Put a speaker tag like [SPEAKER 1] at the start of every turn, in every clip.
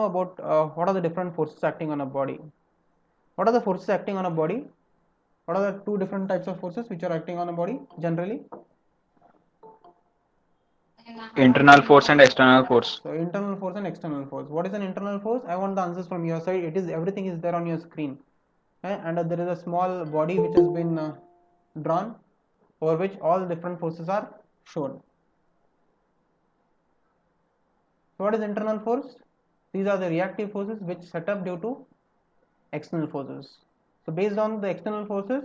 [SPEAKER 1] about what are the different forces acting on a body. What are the forces acting on a body? What are the two different types of forces which are acting on a body generally?
[SPEAKER 2] Internal force and external force.
[SPEAKER 1] So internal force and external force. What is an internal force? I want the answers from your side. It is everything is there on your screen, and there is a small body which has been drawn, over which all different forces are shown. So what is internal force? These are the reactive forces which set up due to external forces. So based on the external forces,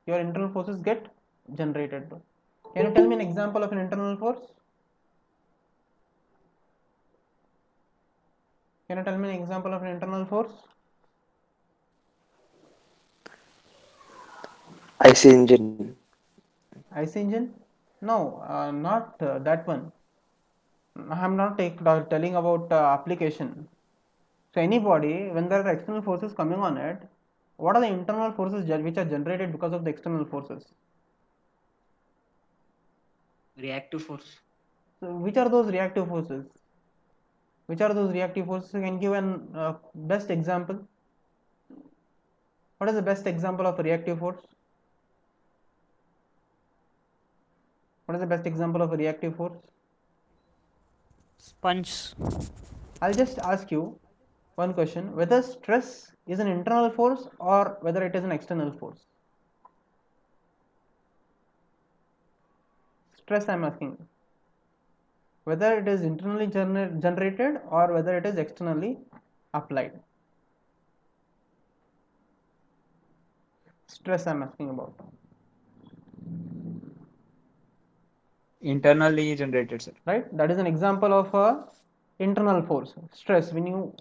[SPEAKER 1] your internal forces get generated. Can you tell me an example of an internal force? Can you tell me an example of an internal force?
[SPEAKER 3] IC engine.
[SPEAKER 1] IC engine? No, not that one. I am not telling about application. So any body, when there are external forces coming on it, what are the internal forces which are generated because of the external forces?
[SPEAKER 4] Reactive force.
[SPEAKER 1] So which are those reactive forces? Which are those reactive forces? You can give an best example. What is the best example of a reactive force? What is the best example of a reactive force?
[SPEAKER 5] Sponge.
[SPEAKER 1] I'll just ask you one question, whether stress is an internal force or whether it is an external force. Stress, I am asking whether it is internally generated or whether it is externally applied. Stress I am asking about.
[SPEAKER 2] Internally generated, sir.
[SPEAKER 1] Right, that is an example of a internal force, stress. When you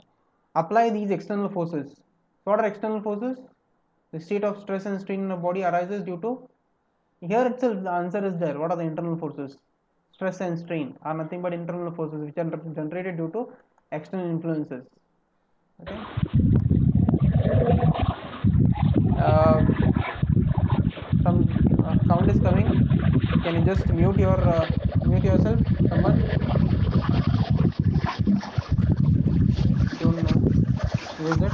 [SPEAKER 1] apply these external forces, what are external forces? The state of stress and strain in a body arises due to, here itself the answer is there. What are the internal forces? Stress and strain are nothing but internal forces which are generated due to external influences. Okay. Some sound is coming. Can you just mute yourself, someone? Don't know who is it.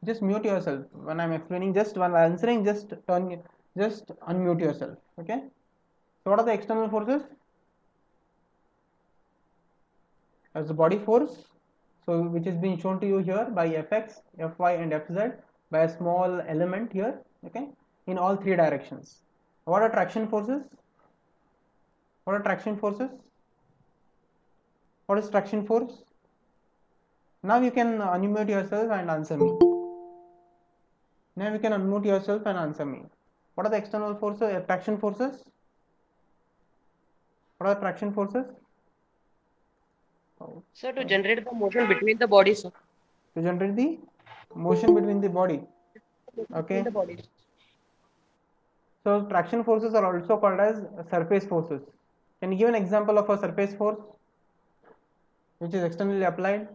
[SPEAKER 1] Just mute yourself when I'm explaining. Just when answering, just unmute yourself. Okay. So what are the external forces? As the body force, so which is being shown to you here by Fx, Fy and Fz by a small element here. Okay, in all three directions. What are traction forces? What are traction forces? What is traction force? Now you can unmute yourself and answer me. Now you can unmute yourself and answer me. What are the external forces? Traction forces? What are traction forces?
[SPEAKER 4] Sir, to generate the motion between the bodies, sir.
[SPEAKER 1] To generate the motion between the body. Okay.
[SPEAKER 4] The bodies.
[SPEAKER 1] So traction forces are also called as surface forces. Can you give an example of a surface force which is externally applied?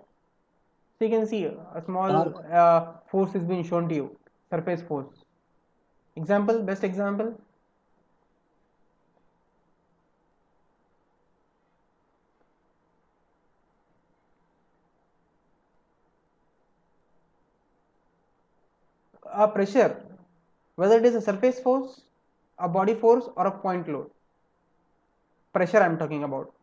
[SPEAKER 1] So you can see a small force is being shown to you. Surface force. Example, best example. A pressure, whether it is a surface force, a body force or a point load. Pressure I am talking about.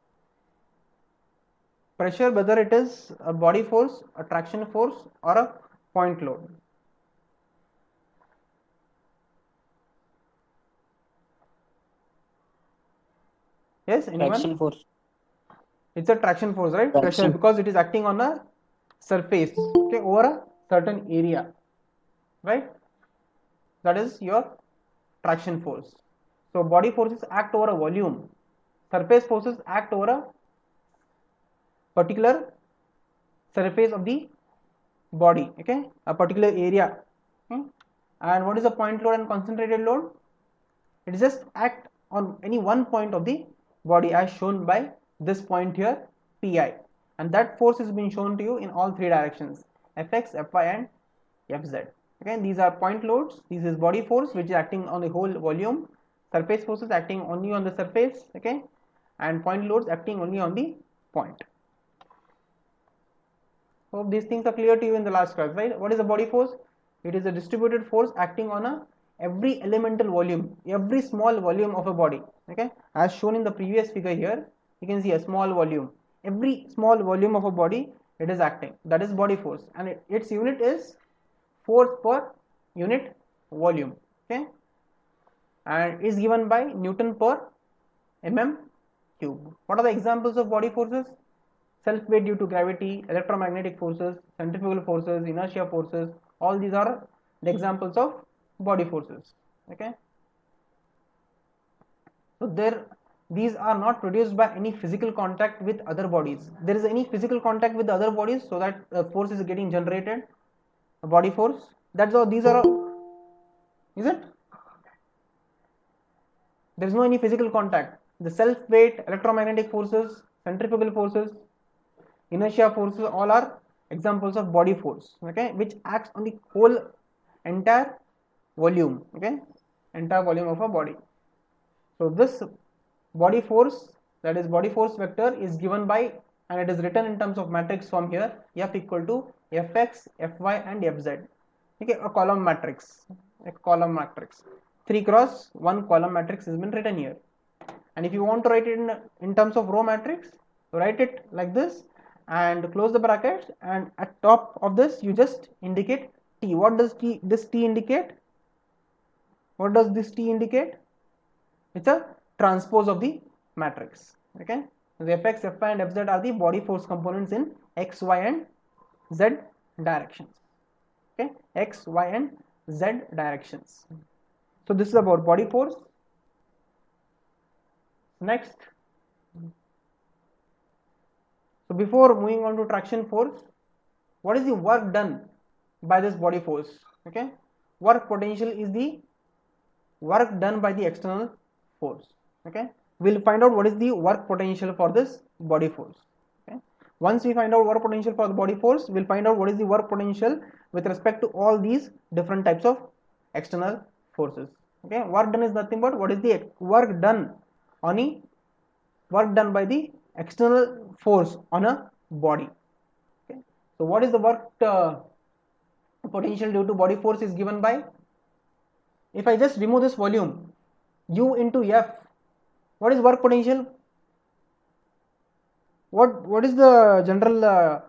[SPEAKER 1] Pressure, whether it is a body force, a traction force or a point load. Yes, anyone?
[SPEAKER 5] Traction force.
[SPEAKER 1] It's a traction force, right?
[SPEAKER 5] Traction.
[SPEAKER 1] Pressure, because it is acting on a surface, okay, over a certain area, right? That is your traction force. So body forces act over a volume, surface forces act over a particular surface of the body, okay, a particular area. Okay? And what is the point load and concentrated load? It just act on any one point of the body as shown by this point here, Pi, and that force is being shown to you in all three directions, Fx, Fy and Fz. Okay, these are point loads. This is body force which is acting on the whole volume, surface forces acting only on the surface, okay, and point loads acting only on the point. Hope these things are clear to you in the last class, right? What is a body force? It is a distributed force acting on every elemental volume, every small volume of a body. Okay, as shown in the previous figure here, you can see a small volume. Every small volume of a body, it is acting. That is body force, and its unit is force per unit volume. Okay, and is given by Newton per mm cube. What are the examples of body forces? Self-weight due to gravity, electromagnetic forces, centrifugal forces, inertia forces, all these are the examples of body forces. Okay, so these are not produced by any physical contact with other bodies. There is any physical contact with the other bodies, so that force is getting generated, a body force. That's all. These are, is it? There is no any physical contact. The self-weight, electromagnetic forces, centrifugal forces, inertia forces, all are examples of body force. Okay, which acts on the whole entire volume. Okay, entire volume of a body. So this body force, that is body force vector, is given by, and it is written in terms of matrix form here, F equal to Fx, Fy and Fz. Okay, a column matrix, 3 cross 1 column matrix has been written here. And if you want to write it in terms of row matrix, write it like this and close the brackets, and at top of this you just indicate T. What does this T indicate? What does this T indicate? It's a transpose of the matrix. Okay, the Fx, Fy and Fz are the body force components in x, y and z directions. Okay, x, y and z directions. So this is about body force. Next, so before moving on to traction force, what is the work done by this body force? Okay, work potential is the work done by the external force. Okay, we'll find out what is the work potential for this body force. Okay, once we find out work potential for the body force, we'll find out what is the work potential with respect to all these different types of external forces. Okay, work done is nothing but what is the work done on a work done by the external force on a body. Okay, so what is the work potential due to body force is given by, if I just remove this volume, U into F, what is work potential? What is the general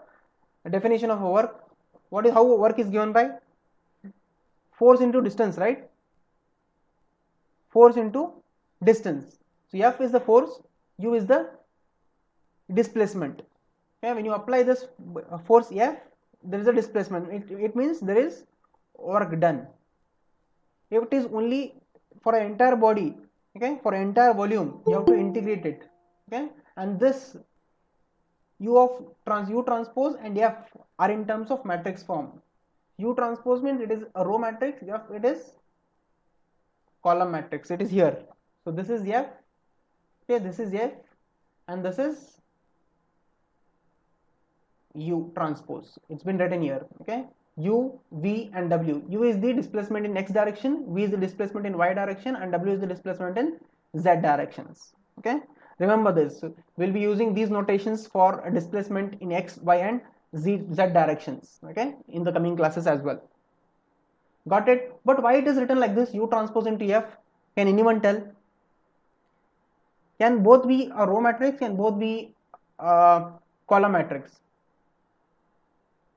[SPEAKER 1] definition of a work? What is how work is given by? Force into distance, right? Force into distance. So F is the force, U is the displacement. Okay, when you apply this force F, there is a displacement. It means there is work done. If it is only for an entire body, okay, for entire volume, you have to integrate it. Okay, and this U transpose and F are in terms of matrix form. U transpose means it is a row matrix, F it is column matrix. It is here. So this is F, okay, this is F, and this is U transpose. It's been written here. Okay, U, V and W. U is the displacement in x direction, V is the displacement in y direction, and W is the displacement in z directions. Okay, remember this. We'll be using these notations for displacement in x, y and z directions. Okay, in the coming classes as well. Got it? But why it is written like this, U transpose into F? Can anyone tell? Can both be a row matrix? Can both be a column matrix?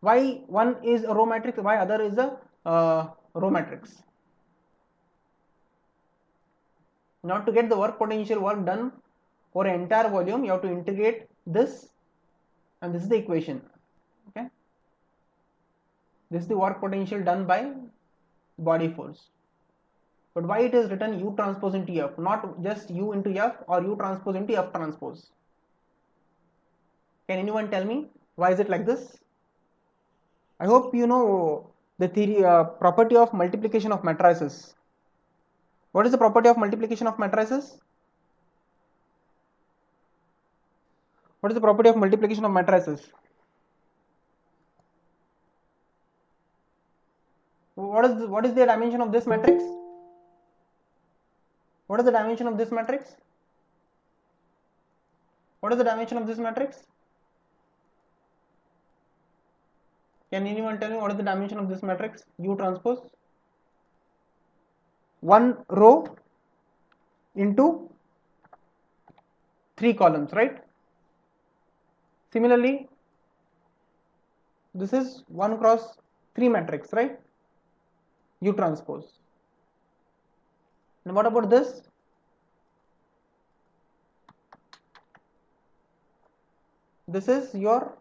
[SPEAKER 1] Why one is a row matrix, why other is a row matrix? Now to get the work potential, work done for an entire volume, you have to integrate this, and this is the equation. Okay, this is the work potential done by body force. But why it is written U transpose into F, not just U into F or U transpose into F transpose? Can anyone tell me why is it like this? I hope you know the theory, property of multiplication of matrices. What is the property of multiplication of matrices? What is the property of multiplication of matrices? What is the dimension of this matrix? What is the dimension of this matrix? What is the dimension of this matrix? Can anyone tell me what is the dimension of this matrix U transpose? One row into 3 columns, right? Similarly, this is 1 cross 3 matrix, right? U transpose. And what about this? This is your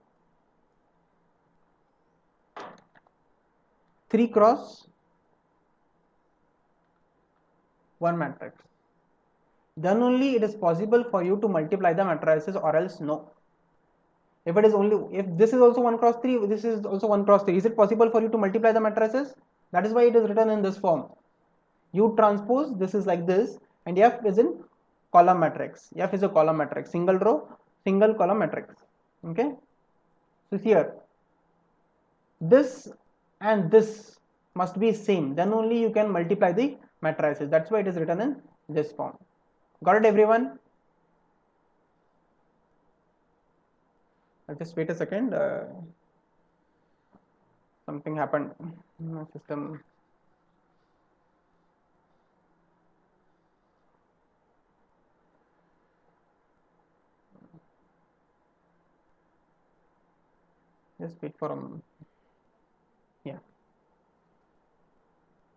[SPEAKER 1] 3 cross 1 matrix. Then only it is possible for you to multiply the matrices, or else no. If it is only, if this is also 1 cross 3, this is also 1 cross 3, is it possible for you to multiply the matrices? That is why it is written in this form. U transpose, this is like this, and F is in column matrix. F is a column matrix, single row, single column matrix. Okay. So here, this and this must be same. Then only you can multiply the matrices. That's why it is written in this form. Got it, everyone? Just wait a second. Something happened in my system. Just wait for a moment. Yeah.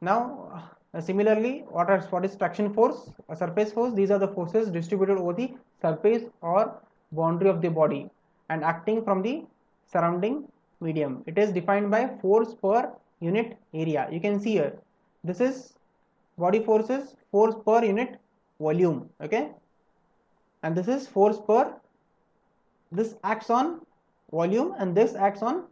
[SPEAKER 1] Now, similarly, what is traction force? A surface force. These are the forces distributed over the surface or boundary of the body and acting from the surrounding medium. It is defined by force per unit area. You can see here, this is body forces, force per unit volume. Okay, and this is force per, this acts on volume and this acts on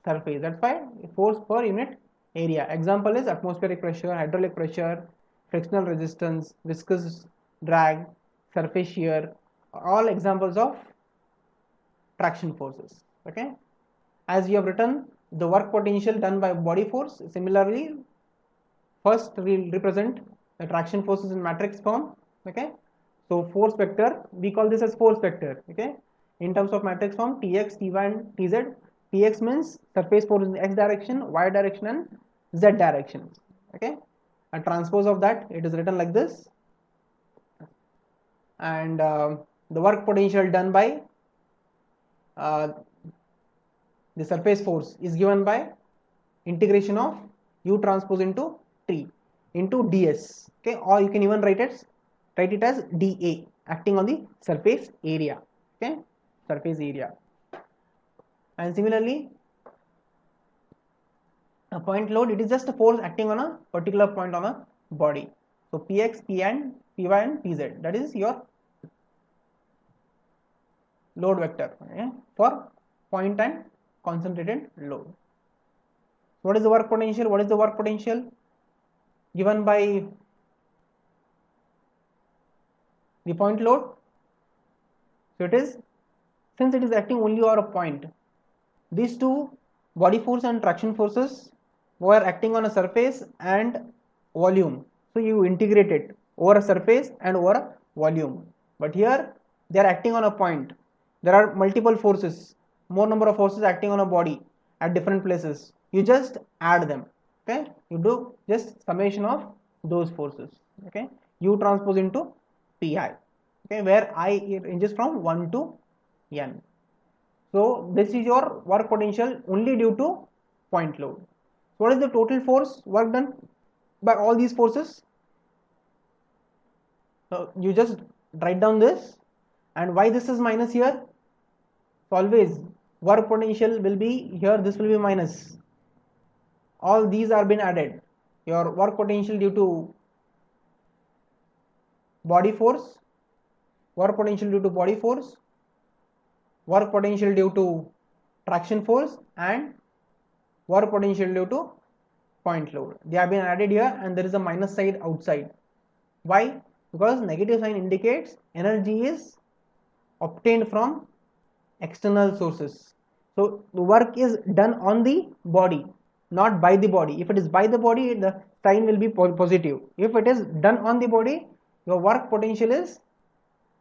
[SPEAKER 1] surface. That's why force per unit area. Example is atmospheric pressure, hydraulic pressure, frictional resistance, viscous drag, surface shear, all examples of traction forces. Okay, as we have written the work potential done by body force, similarly first we will represent the traction forces in matrix form. Okay, so force vector, we call this as force vector. Okay, in terms of matrix form, Tx, Ty and Tz. Tx means surface force in the x direction, y direction and z direction. Okay, a transpose of that, it is written like this. And the work potential done by the surface force is given by integration of U transpose into T into ds. Okay, or you can even write it as dA, acting on the surface area. Okay, surface area. And similarly, a point load, it is just a force acting on a particular point on a body. So Px, P and Py and Pz, that is your load vector, okay, for point and concentrated load. What is the work potential? What is the work potential given by the point load? So it is, since it is acting only on a point, these two, body force and traction forces, were acting on a surface and volume. So you integrate it over a surface and over a volume. But here they are acting on a point. There are multiple forces, more number of forces acting on a body at different places. You just add them. Okay, you do just summation of those forces. Okay, U transpose into Pi. Okay, where I ranges from 1 to n. So this is your work potential only due to point load. So what is the total force work done by all these forces? So you just write down this, and why this is minus here? So always work potential will be here, this will be minus. All these are been added. Your work potential due to body force, work potential due to body force, work potential due to traction force, and work potential due to point load. They have been added here, and there is a minus side outside. Why? Because negative sign indicates energy is obtained from external sources. So the work is done on the body, not by the body. If it is by the body, the sign will be positive. If it is done on the body, your work potential is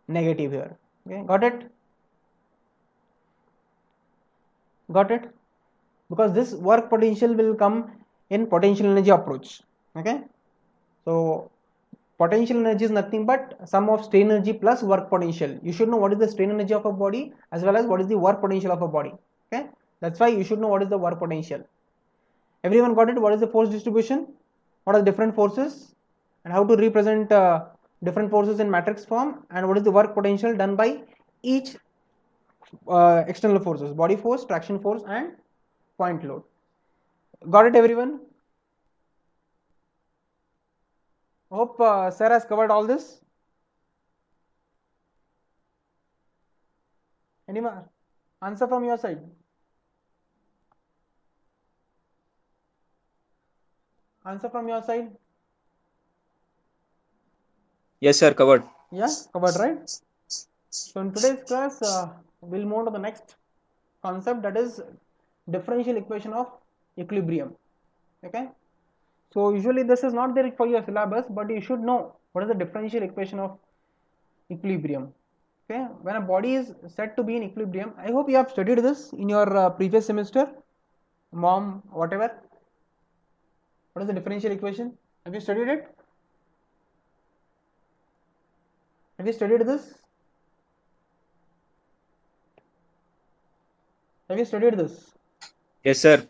[SPEAKER 1] negative here. Okay, got it? Got it? because this work potential will come in potential energy approach. Okay, so potential energy is nothing but sum of strain energy plus work potential. You should know what is the strain energy of a body as well as what is the work potential of a body. Okay, that's why you should know what is the work potential. Everyone got it? What is the force distribution? What are the different forces and how to represent different forces in matrix form, and what is the work potential done by each external forces: body force, traction force and point load. Got it, everyone? Hope sir has covered all this. Any answer from your side? Answer from your side?
[SPEAKER 2] Yes, sir, covered.
[SPEAKER 1] Yeah, covered, right? So in today's class, we'll move on to the next concept, that is differential equation of equilibrium. Okay, so usually this is not there for your syllabus, but you should know what is the differential equation of equilibrium. Okay, when a body is said to be in equilibrium, I hope you have studied this in your previous semester, mom, whatever. What is the differential equation? Have you studied it? Have you studied this? Have you studied this?
[SPEAKER 2] Yes, sir.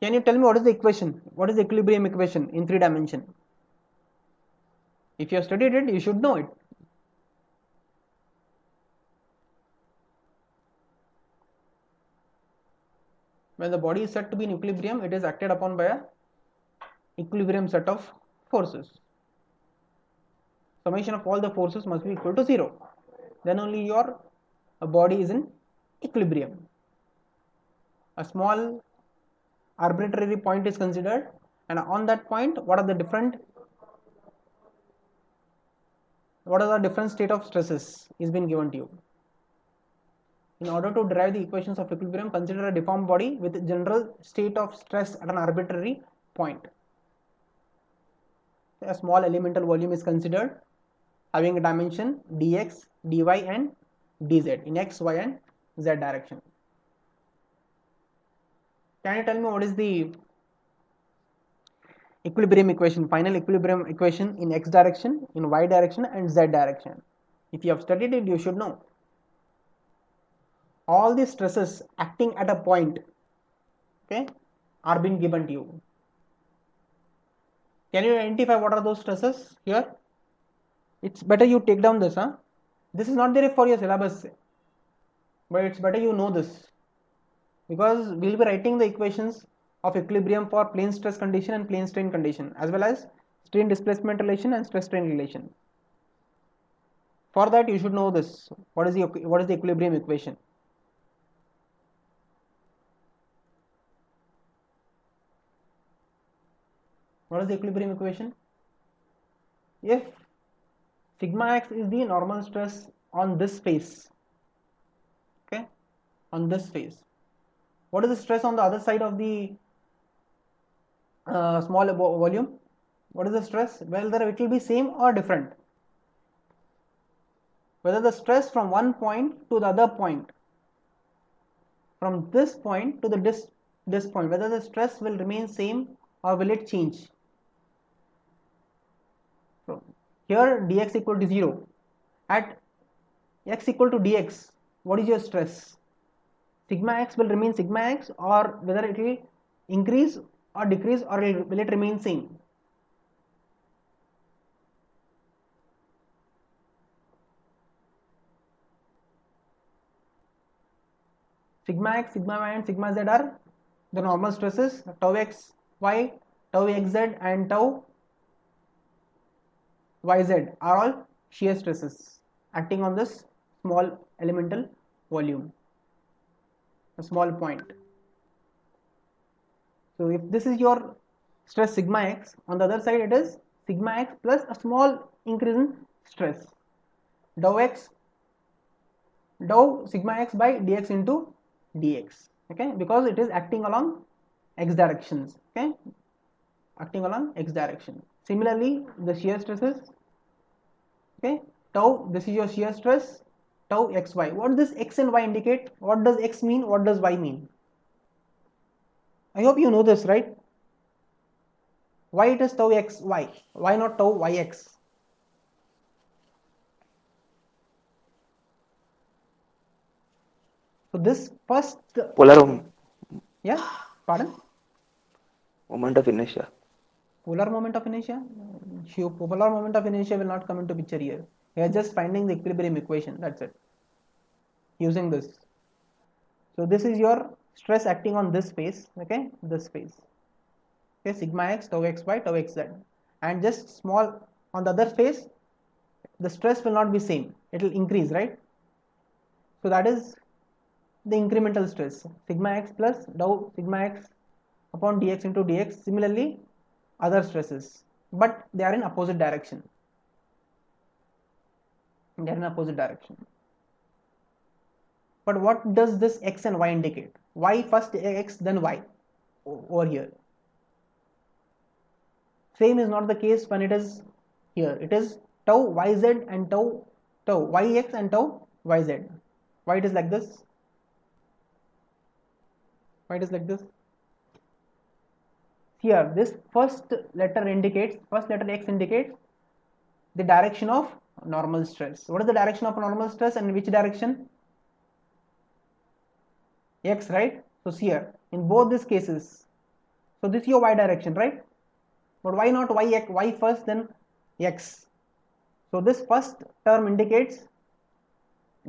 [SPEAKER 1] Can you tell me what is the equation? What is the equilibrium equation in 3 dimension? If you have studied it, you should know it. When the body is said to be in equilibrium, it is acted upon by a equilibrium set of forces. Summation of all the forces must be equal to 0. Then only your body is in equilibrium. A small arbitrary point is considered, and on that point, what are the different state of stresses is been given to you. In order to derive the equations of equilibrium, consider a deformed body with general state of stress at an arbitrary point. A small elemental volume is considered having a dimension dx, dy and dz in x, y and z direction. Can you tell me what is the equilibrium equation, final equilibrium equation in x direction, in y direction and z direction? If you have studied it, you should know. All the stresses acting at a point, okay, are being given to you. Can you identify what are those stresses here? It's better you take down this. This is not there for your syllabus, but it's better you know this, because we'll be writing the equations of equilibrium for plane stress condition and plane strain condition, as well as strain displacement relation and stress strain relation. For that you should know this. What is the equilibrium equation? What is the equilibrium equation? If sigma x is the normal stress on this face, okay, on this face, what is the stress on the other side of the small volume? What is the stress? Whether it will be same or different. Whether the stress from one point to the other point, from this point to this point, whether the stress will remain same or will it change? So here dx equal to 0. At x equal to dx, what is your stress? Sigma x will remain sigma x, or whether it will increase or decrease, or will it remain same? Sigma x, sigma y and sigma z are the normal stresses. Tau x y, tau x z and tau yz are all shear stresses acting on this small elemental volume, a small point. So if this is your stress sigma x, on the other side it is sigma x plus a small increase in stress, dou sigma x by dx into dx, okay, because it is acting along x directions, okay, acting along x direction. Similarly, the shear stresses, okay, tau, this is your shear stress, tau xy. What does x and y indicate? What does x mean? What does y mean? I hope you know this, right? Why it is tau x y? Why not tau yx? So this first
[SPEAKER 3] Polar
[SPEAKER 1] yeah, pardon?
[SPEAKER 3] moment of inertia.
[SPEAKER 1] Polar moment of inertia? Polar moment of inertia will not come into picture here. We are just finding the equilibrium equation, that's it. Using this. So this is your stress acting on this face, okay? This face. Okay, sigma x, tau xy, tau xz. And just small on the other face, the stress will not be same. It will increase, right? So that is the incremental stress. Sigma x plus dou sigma x upon dx into dx. Similarly, other stresses, but they are in opposite direction. They are in opposite direction. But what does this x and y indicate? Why first x then y over here? Same is not the case when it is here. It is tau yz and tau yx and tau yz. Why it is like this? Why it is like this? Here, this first letter x indicates the direction of normal stress. What is the direction of normal stress and which direction? X, right? So here, in both these cases, so this is your y direction, right? But why not y first then x? So this first term indicates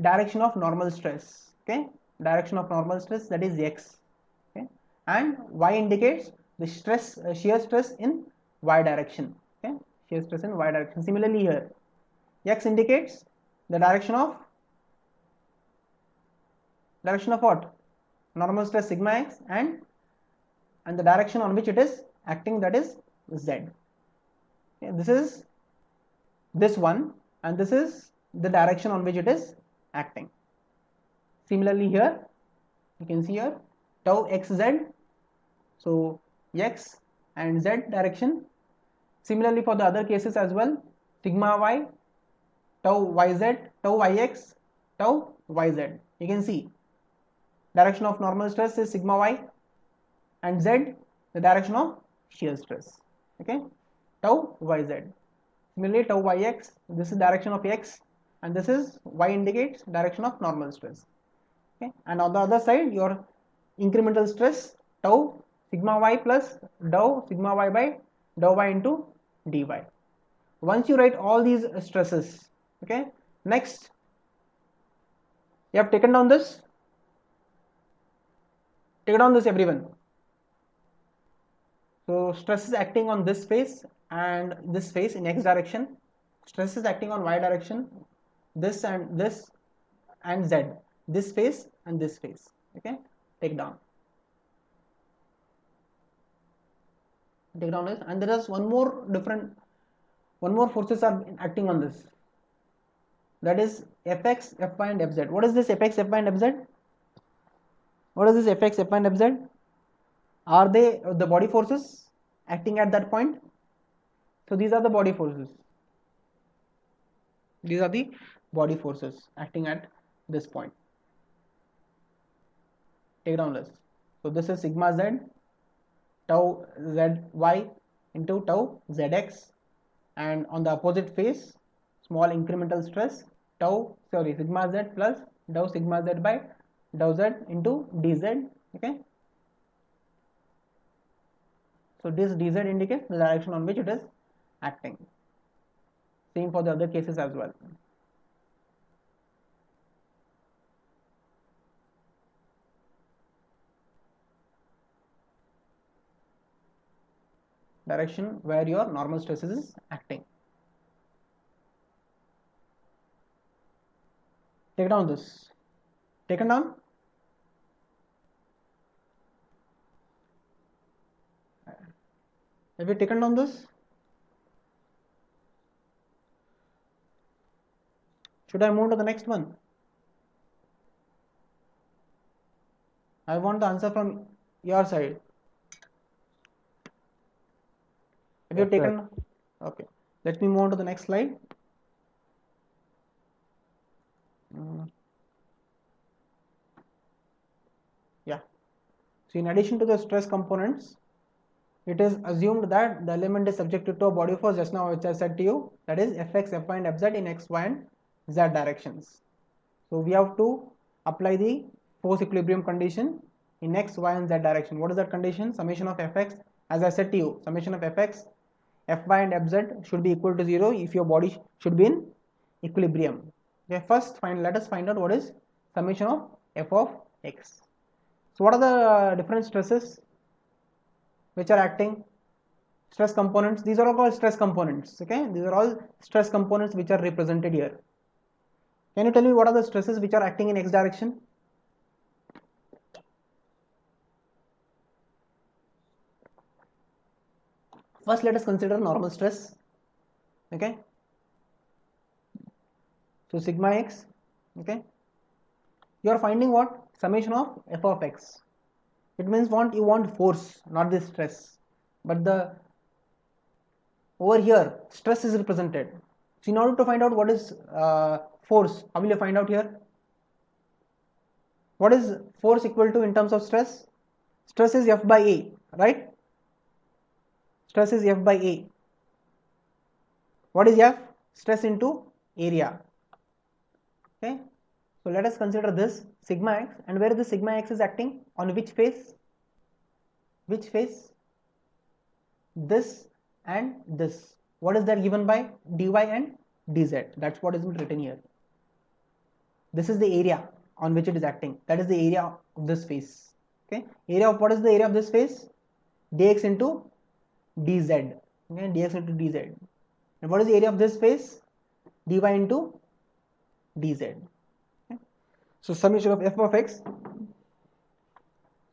[SPEAKER 1] direction of normal stress, okay? Direction of normal stress, that is x, okay? And y indicates the stress, shear stress in y direction, okay? Shear stress in y direction. Similarly here, x indicates the direction of what? Normal stress sigma x, and the direction on which it is acting, that is z. Okay, this is this one, and this is the direction on which it is acting. Similarly here, you can see here tau xz, so x and z direction. Similarly for the other cases as well, sigma y, tau yz, tau yx, tau yz. You can see direction of normal stress is sigma y, and z the direction of shear stress, okay? Tau yz. Similarly tau yx, this is direction of x, and this is y indicates direction of normal stress, okay? And on the other side, your incremental stress tau sigma y plus dou sigma y by dou y into dy. Once you write all these stresses, okay, next you have taken down this. Take down this, everyone. So stress is acting on this face and this face in x direction. Stress is acting on y direction, this and z, this face and this face, okay? Take down this, and there is one more forces are acting on this, that is fx, fy and fz. What is this fx, fy and fz? What is this fx, fy and fz? Are they the body forces acting at that point? So these are the body forces. These are the body forces acting at this point. Take down this. So this is sigma z, tau zy into tau zx, and on the opposite face, small incremental stress sigma z plus dou sigma z by dou z into dz, okay? So this dz indicates the direction on which it is acting. Same for the other cases as well. Direction where your normal stress is acting. Take down this. Taken down? Have you taken down this? Should I move to the next one? I want the answer from your side. Have you taken? Okay. Let me move on to the next slide. Yeah. So in addition to the stress components, it is assumed that the element is subjected to a body force just now which I said to you, that is Fx, Fy and Fz in x, y and z directions. So we have to apply the force equilibrium condition in x, y and z direction. What is that condition? Summation of Fx, as I said to you, summation of Fx, Fy and Fz should be equal to 0 if your body should be in equilibrium. Okay, first let us find out what is summation of f of x. So what are the different stresses which are acting? Stress components, these are all called stress components. Okay, these are all stress components which are represented here. Can you tell me what are the stresses which are acting in x direction? First let us consider normal stress. Okay, so sigma x. Okay, you are finding what? Summation of f of x. It means you want force, not the stress, but the over here stress is represented. So in order to find out what is force, how will you find out here? What is force equal to in terms of stress? Stress is F by A, right? Stress is F by A. What is F? Stress into area. Okay, so let us consider this sigma x, and where the sigma x is acting, on which face? Which face? This and this. What is that given by? Dy and dz. That's what is written here. This is the area on which it is acting. That is the area of this face. Okay, area of, what is the area of this face? Dx into dz. Okay, dx into dz. And what is the area of this face? Dy into dz. Okay. So summation of f of x.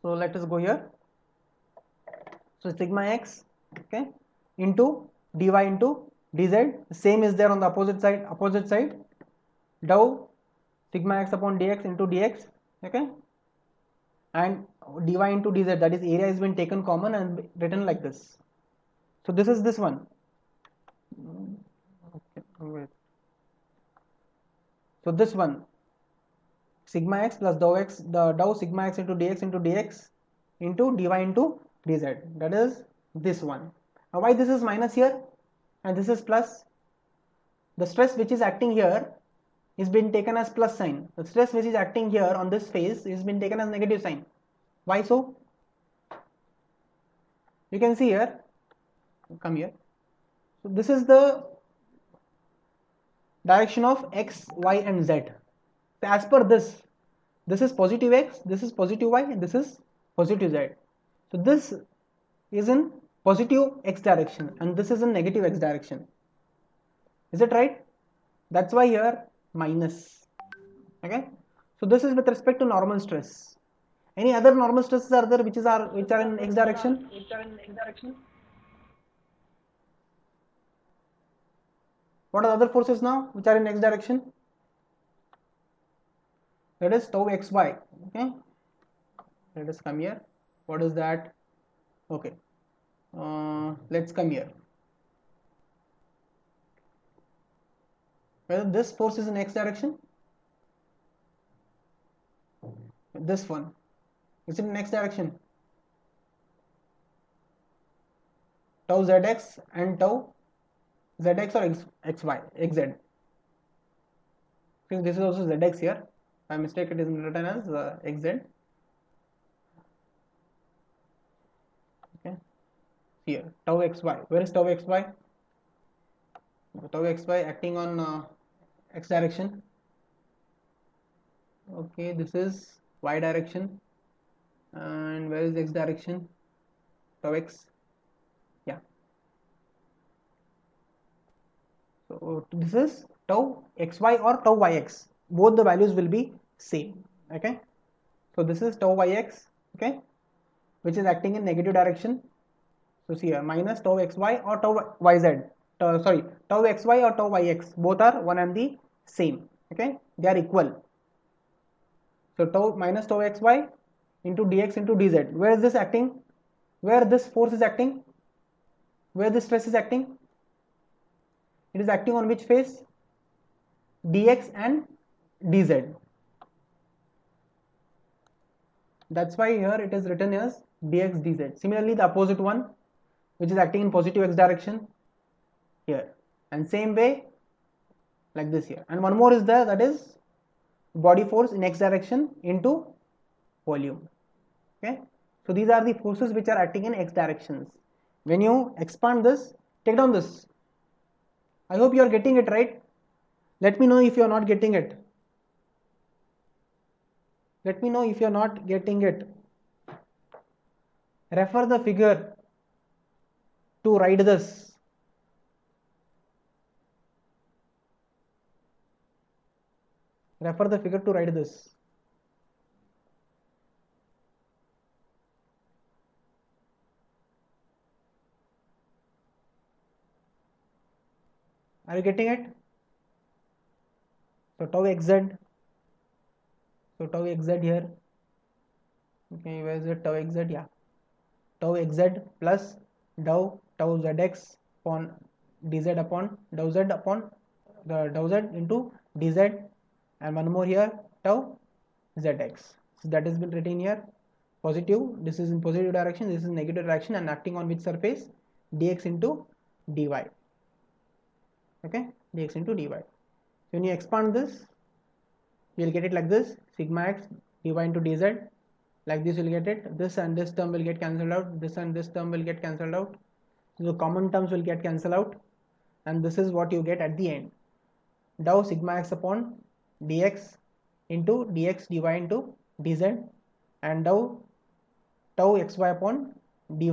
[SPEAKER 1] So let us go here. So sigma x, okay, into dy into dz. Same is there on the opposite side. Opposite side, dou sigma x upon dx into dx. Okay, and dy into dz, that is area has been taken common and written like this. So this is this one. Okay, wait. So this one, sigma x plus dou x, the dou sigma x into dx into dy into dz, that is this one. Now why this is minus here and this is plus? The stress which is acting here is been taken as plus sign. The stress which is acting here on this face is been taken as negative sign. Why so? You can see here, come here. So this is the direction of x, y and z. So as per this is positive x, this is positive y, and this is positive z. So this is in positive x direction and this is in negative x direction. Is it right? That's why here minus. Okay, so this is with respect to normal stress. Any other normal stresses are there which are in x direction? What are the other forces now which are in x direction? That is tau xy. Okay, let us come here. What is that? Okay, let's come here. Whether this force is in x direction, this one, is it in x direction? Tau zx and tau zx or xy, xz. Since this is also zx here, by mistake it is written as xz. Okay, here tau xy. Where is tau xy? Tau xy acting on x direction. Okay, this is y direction, and where is x direction? Tau x. Yeah. So this is tau xy or tau yx. Both the values will be same. Okay. So this is tau yx. Okay, which is acting in negative direction. So see here, minus tau xy or tau yz. Tau xy or tau yx. Both are one and the same. Okay, they are equal. So tau minus tau xy into dx into dz. Where is this acting? Where this force is acting? Where this stress is acting? It is acting on which face? Dx and dz. That's why here it is written as dx dz. Similarly, the opposite one, which is acting in positive x direction, here, and same way like this here. And one more is there, that is body force in x direction into volume. Okay, so these are the forces which are acting in x directions. When you expand this, take down this. I hope you are getting it right. Let me know if you are not getting it. Let me know if you are not getting it. Refer the figure to write this. Refer the figure to write this. Are you getting it? So tau xz. So tau xz here. Okay, where is it? Tau xz, yeah. Tau xz plus tau zx upon dz upon tau z upon the tau z into dz, and one more here tau zx. So that has been written here. Positive, this is in positive direction, this is in negative direction, and acting on which surface? Dx into dy. Okay, dx into dy. So when you expand this, you will get it like this: sigma x dy into dz. Like this, you will get it. This and this term will get cancelled out. This and this term will get cancelled out. So the common terms will get cancelled out, and this is what you get at the end: tau sigma x upon dx into dx dy into dz, and tau xy upon dy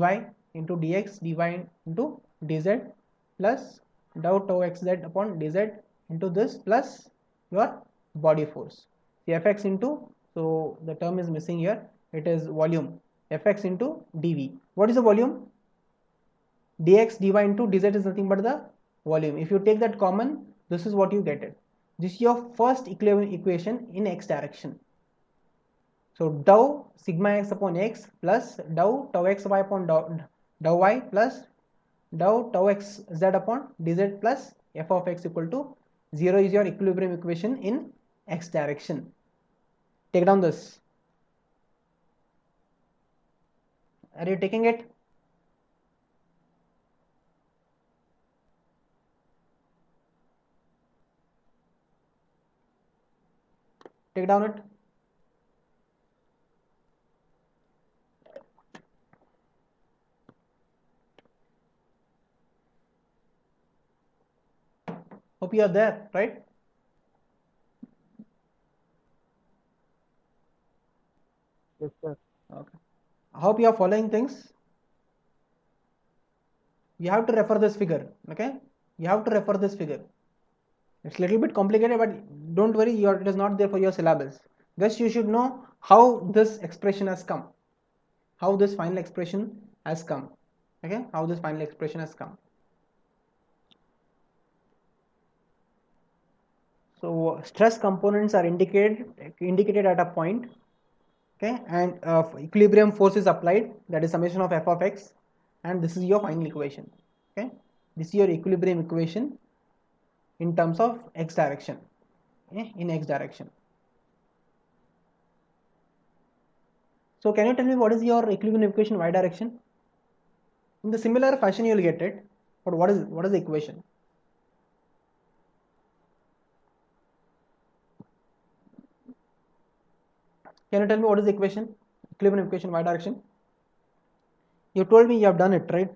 [SPEAKER 1] into dx dy into dz plus tau xz upon dz into this plus your body force. The fx into, so the term is missing here, it is volume, fx into dv. What is the volume? Dx dy into dz is nothing but the volume. If you take that common, this is what you get it. This is your first equilibrium equation in x direction. So tau sigma x upon x plus tau xy upon tau y plus tau xz upon dz plus f of x equal to 0 is your equilibrium equation in x direction. Take down this. Are you taking it? Take down it. Hope you are there, right?
[SPEAKER 3] Yes, sir.
[SPEAKER 1] Okay. I hope you are following things. You have to refer this figure. Okay, you have to refer this figure. It's a little bit complicated, but don't worry, it is not there for your syllabus. Just you should know how this expression has come, how this final expression has come. Okay, how this final expression has come. So stress components are indicated at a point. Okay, and equilibrium force is applied, that is summation of f of x, and this is your final equation. Okay, this is your equilibrium equation in terms of x direction. Okay, in x direction. So can you tell me what is your equilibrium equation y direction? In the similar fashion you will get it, but what is the equation? Can you tell me what is the equation? Equilibrium equation y direction. You told me you have done it, right?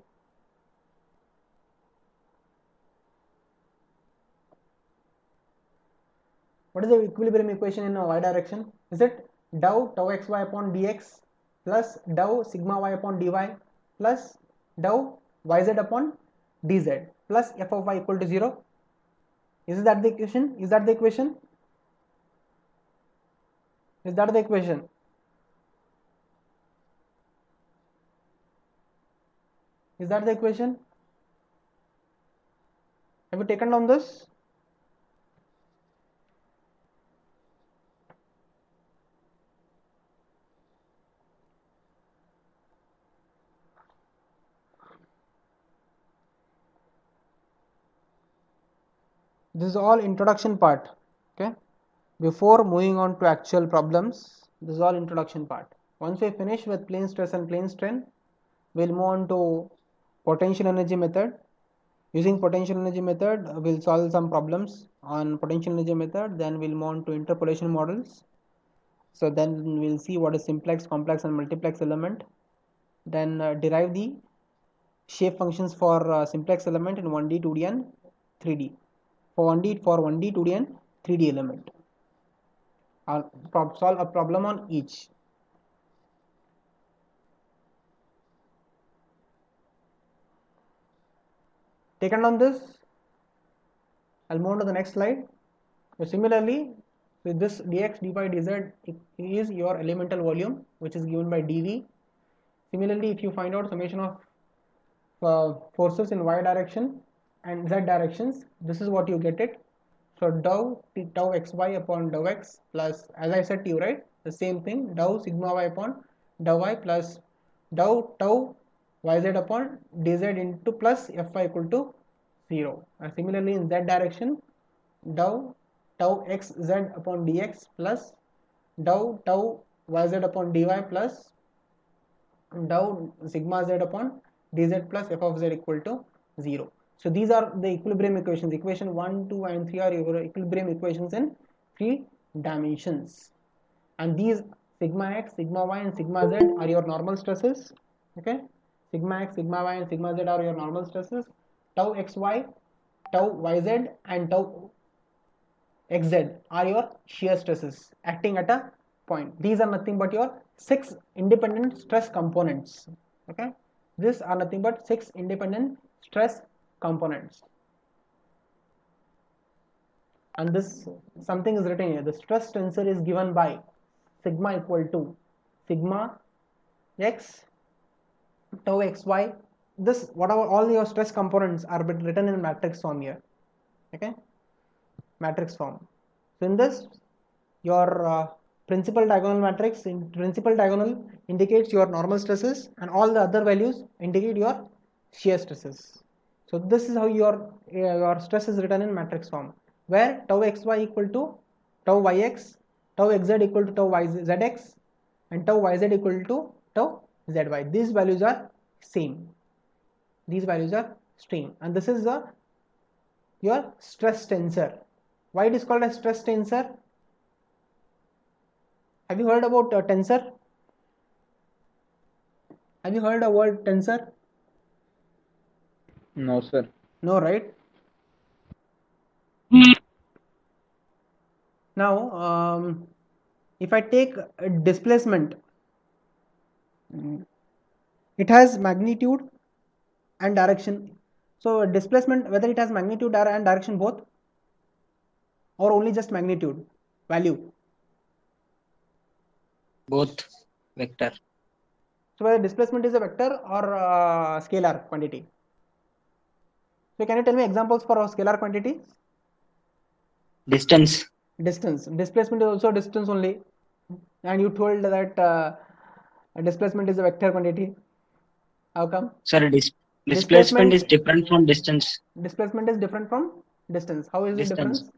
[SPEAKER 1] What is the equilibrium equation in y direction? Is it tau xy upon dx plus tau sigma y upon dy plus tau yz upon dz plus f of y equal to 0? Is that the equation? Is that the equation? Is that the equation? Is that the equation? Have you taken down this? This is all introduction part. Okay, before moving on to actual problems, this is all introduction part. Once we finish with plane stress and plane strain, we'll move on to potential energy method. Using potential energy method, we'll solve some problems on potential energy method. Then we'll move on to interpolation models. So then we'll see what is simplex, complex and multiplex element. Then derive the shape functions for simplex element in 1D, 2D and 3D. For 1D, 2D and 3D element. I'll solve a problem on each. Taken on this, I'll move on to the next slide. So similarly, with this dx, dy, dz is your elemental volume, which is given by dv. Similarly, if you find out summation of forces in y direction and z directions, this is what you get it. So dou xy upon dou x plus, as I said to you, right, the same thing, dou sigma y upon dou y plus dou tau yz upon dz into plus fy equal to 0. And similarly in z direction, dou tau xz upon dx plus dou tau yz upon dy plus dou sigma z upon dz plus f of z equal to 0. So these are the equilibrium equations. Equation 1, 2 and 3 are your equilibrium equations in 3 dimensions. And these sigma x, sigma y and sigma z are your normal stresses. Okay, sigma x, sigma y and sigma z are your normal stresses. Tau xy, tau yz and tau xz are your shear stresses acting at a point. These are nothing but your 6 independent stress components. Okay, these are nothing but 6 independent stress components. And this something is written here. The stress tensor is given by sigma equal to sigma x tau xy. This whatever all your stress components are written in matrix form here. Okay, matrix form. So in this, your principal diagonal matrix in principal diagonal indicates your normal stresses and all the other values indicate your shear stresses. So this is how your stress is written in matrix form, where tau xy equal to tau yx, tau xz equal to tau zx and tau yz equal to tau zy. These values are same. These values are same, and this is your stress tensor. Why it is called a stress tensor? Have you heard about tensor? Have you heard the word tensor?
[SPEAKER 3] No, sir.
[SPEAKER 1] No, right? Now, if I take a displacement, it has magnitude and direction. So displacement, whether it has magnitude and direction both, or only just magnitude value?
[SPEAKER 4] Both vector.
[SPEAKER 1] So whether displacement is a vector or scalar quantity. So can you tell me examples for scalar quantity?
[SPEAKER 4] Distance.
[SPEAKER 1] Distance. Displacement is also distance only, and you told that displacement is a vector quantity. How come?
[SPEAKER 4] Sir, displacement is different from distance.
[SPEAKER 1] Displacement is different from distance. How is it different?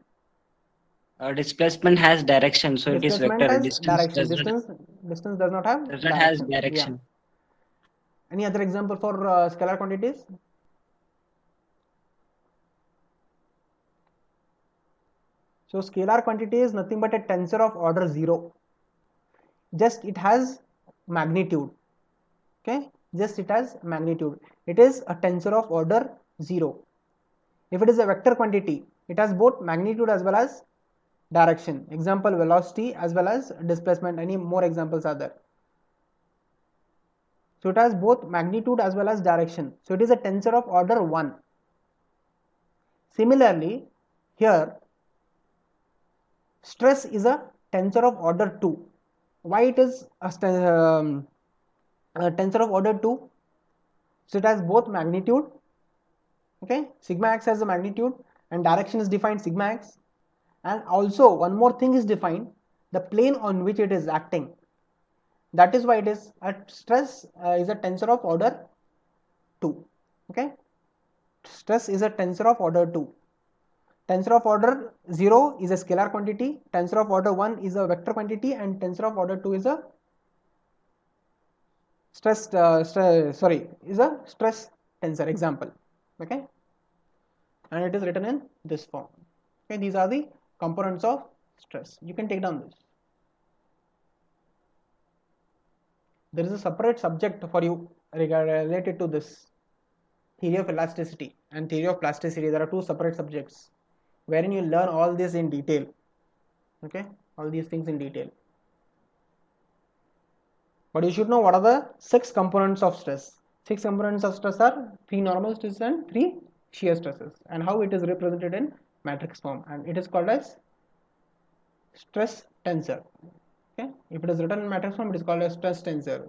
[SPEAKER 4] Displacement has direction, so it is
[SPEAKER 1] Displacement
[SPEAKER 4] vector.
[SPEAKER 1] has direction. Distance does not have direction.
[SPEAKER 4] direction.
[SPEAKER 1] Yeah. Any other example for scalar quantities? So scalar quantity is nothing but a tensor of order 0. Just it has magnitude. Okay, just it has magnitude. It is a tensor of order 0. If it is a vector quantity, it has both magnitude as well as direction. Example, velocity as well as displacement. Any more examples are there? So it has both magnitude as well as direction. So it is a tensor of order 1. Similarly, here stress is a tensor of order 2. Why it is a tensor of order 2? So it has both magnitude. Okay, sigma x has a magnitude and direction is defined sigma x. And also one more thing is defined, the plane on which it is acting. That is why it is a stress is a tensor of order 2. Okay, stress is a tensor of order 2. Tensor of order 0 is a scalar quantity, tensor of order 1 is a vector quantity, and tensor of order 2 is a is a stress tensor example. Okay, and it is written in this form. Okay, these are the components of stress. You can take down this. There is a separate subject for you related to this theory of elasticity and theory of plasticity. There are two separate subjects wherein you learn all this in detail. Okay, all these things in detail. But you should know what are the 6 components of stress. 6 components of stress are 3 normal stresses and 3 shear stresses, and how it is represented in matrix form, and it is called as stress tensor. Okay, if it is written in matrix form, it is called as stress tensor.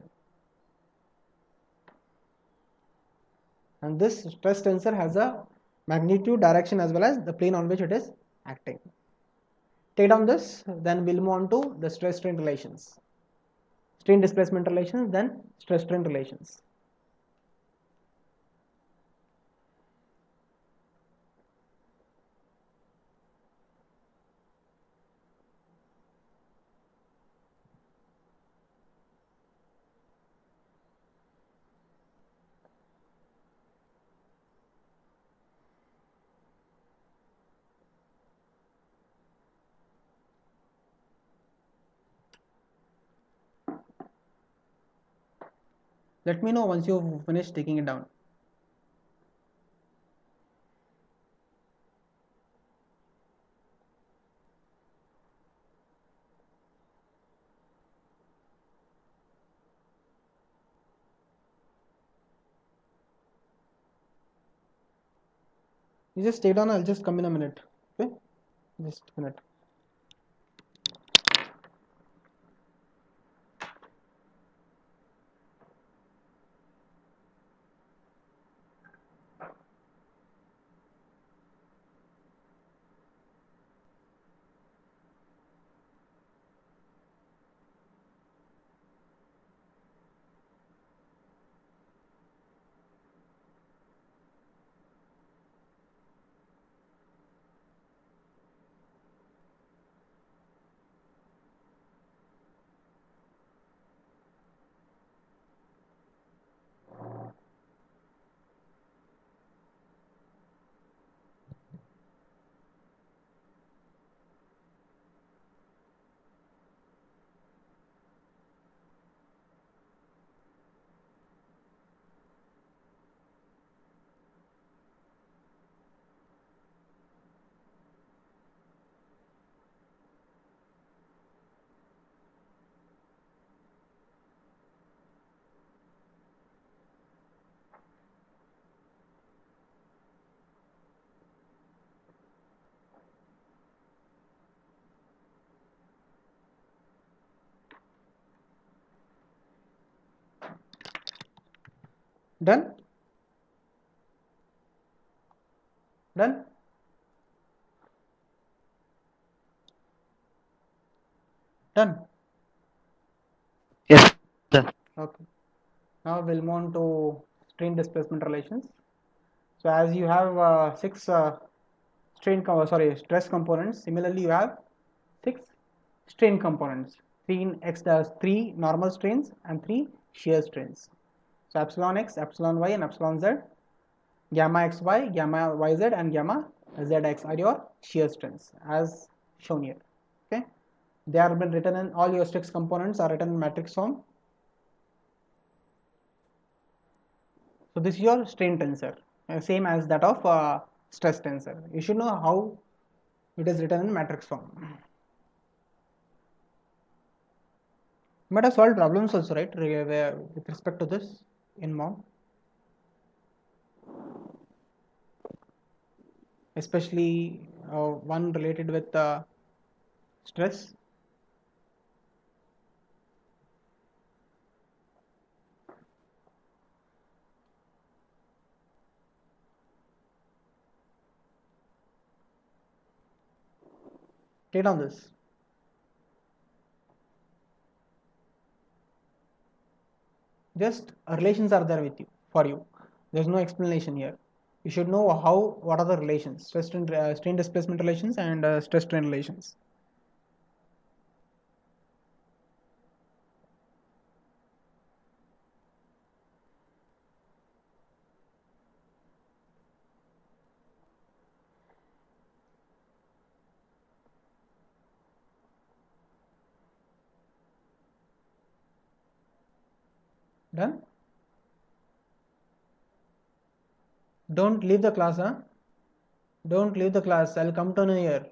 [SPEAKER 1] And this stress tensor has a magnitude, direction, as well as the plane on which it is acting. Take down this, then we'll move on to the stress strain relations, strain displacement relations, then stress strain relations. Let me know once you've finished taking it down. You just stay down, I'll just come in a minute. Okay, just a minute. Done? Done? Done?
[SPEAKER 4] Yes, sir.
[SPEAKER 1] Okay. Now we'll move on to strain displacement relations. So as you have 6 stress components, similarly you have 6 strain components. 3 normal strains and 3 shear strains. So epsilon x, epsilon y, and epsilon z, gamma xy, gamma yz, and gamma zx are your shear strains as shown here. Okay, they are been written in, all your 6 components are written in matrix form. So this is your strain tensor, same as that of stress tensor. You should know how it is written in matrix form. You might have solved problems also, right, with respect to this in MOM, especially one related with stress. Take down this. Just relations are there with you, for you. There's no explanation here. You should know what are the relations, strain displacement relations and stress strain relations. Done? Don't leave the class, huh? Don't leave the class. I'll come to know here.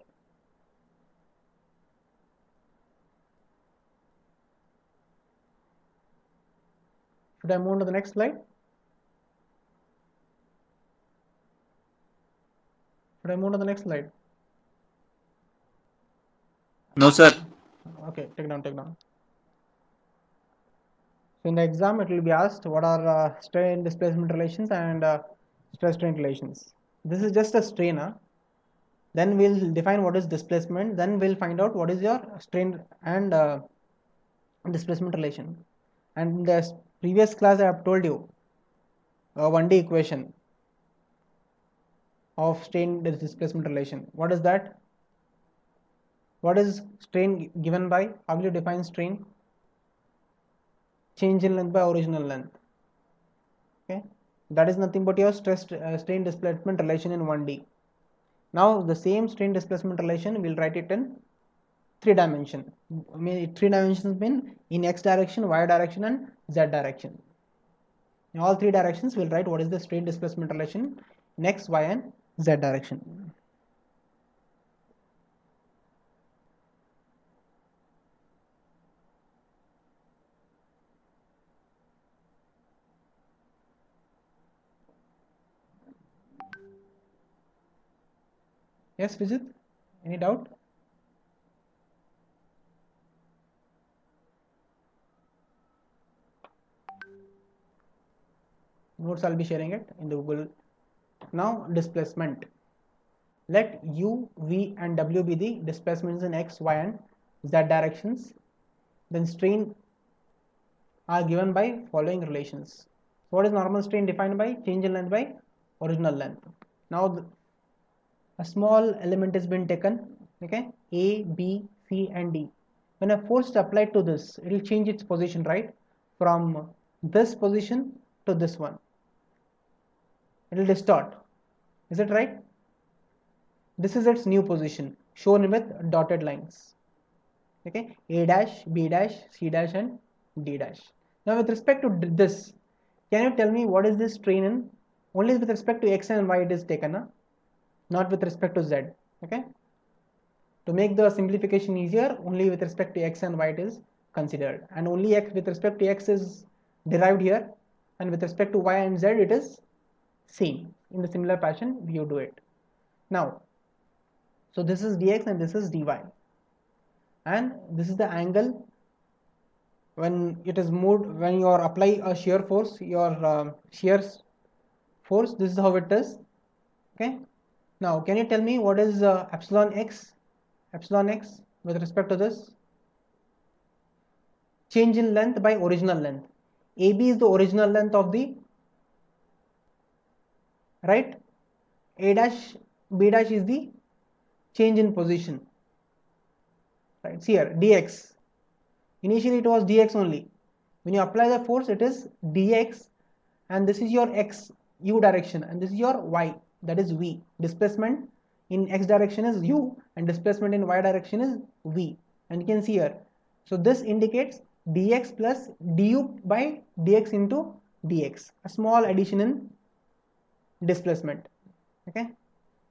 [SPEAKER 1] Should I move to the next slide? Should I move to the next slide?
[SPEAKER 2] No, sir.
[SPEAKER 1] Okay, take down. So in the exam, it will be asked what are strain displacement relations and stress strain relations. This is just a strain. Then we'll define what is displacement. Then we'll find out what is your strain and displacement relation. And in the previous class, I have told you a 1D equation of strain displacement relation. What is that? What is strain given by? How will you define strain? Change in length by original length. Okay, that is nothing but your strain displacement relation in 1D. Now the same strain displacement relation, we'll write it in 3 dimension. I mean 3 dimensions mean in x direction, y direction and z direction. In all 3 directions we'll write what is the strain displacement relation in x, y and z direction. Yes, Vijit? Any doubt? Notes I'll be sharing it in the Google. Now displacement. Let u, v and w be the displacements in x, y and z directions. Then strain are given by following relations. So what is normal strain defined by? Change in length by original length. Now a small element has been taken, okay, A, B, C and D. When a force is applied to this, it will change its position, right, from this position to this one. It will distort. Is it right? This is its new position shown with dotted lines. Okay, A dash, B dash, C dash and D dash. Now with respect to this, can you tell me what is this strain in? Only with respect to x and y it is taken, not with respect to z. Okay, to make the simplification easier, only with respect to x and y it is considered, and only x with respect to x is derived here, and with respect to y and z it is same. In the similar fashion you do it. Now, so this is dx and this is dy, and this is the angle when it is moved, when you apply a shear force, your shear force, this is how it is. Okay, now can you tell me what is epsilon x with respect to this? Change in length by original length. AB is the original length of the, right, A dash, B dash is the change in position, right? See here, dx, initially it was dx only. When you apply the force it is dx, and this is your x, u direction, and this is your y, that is v. Displacement in x direction is u and displacement in y direction is v, and you can see here, so this indicates dx plus du by dx into dx, a small addition in displacement. Okay,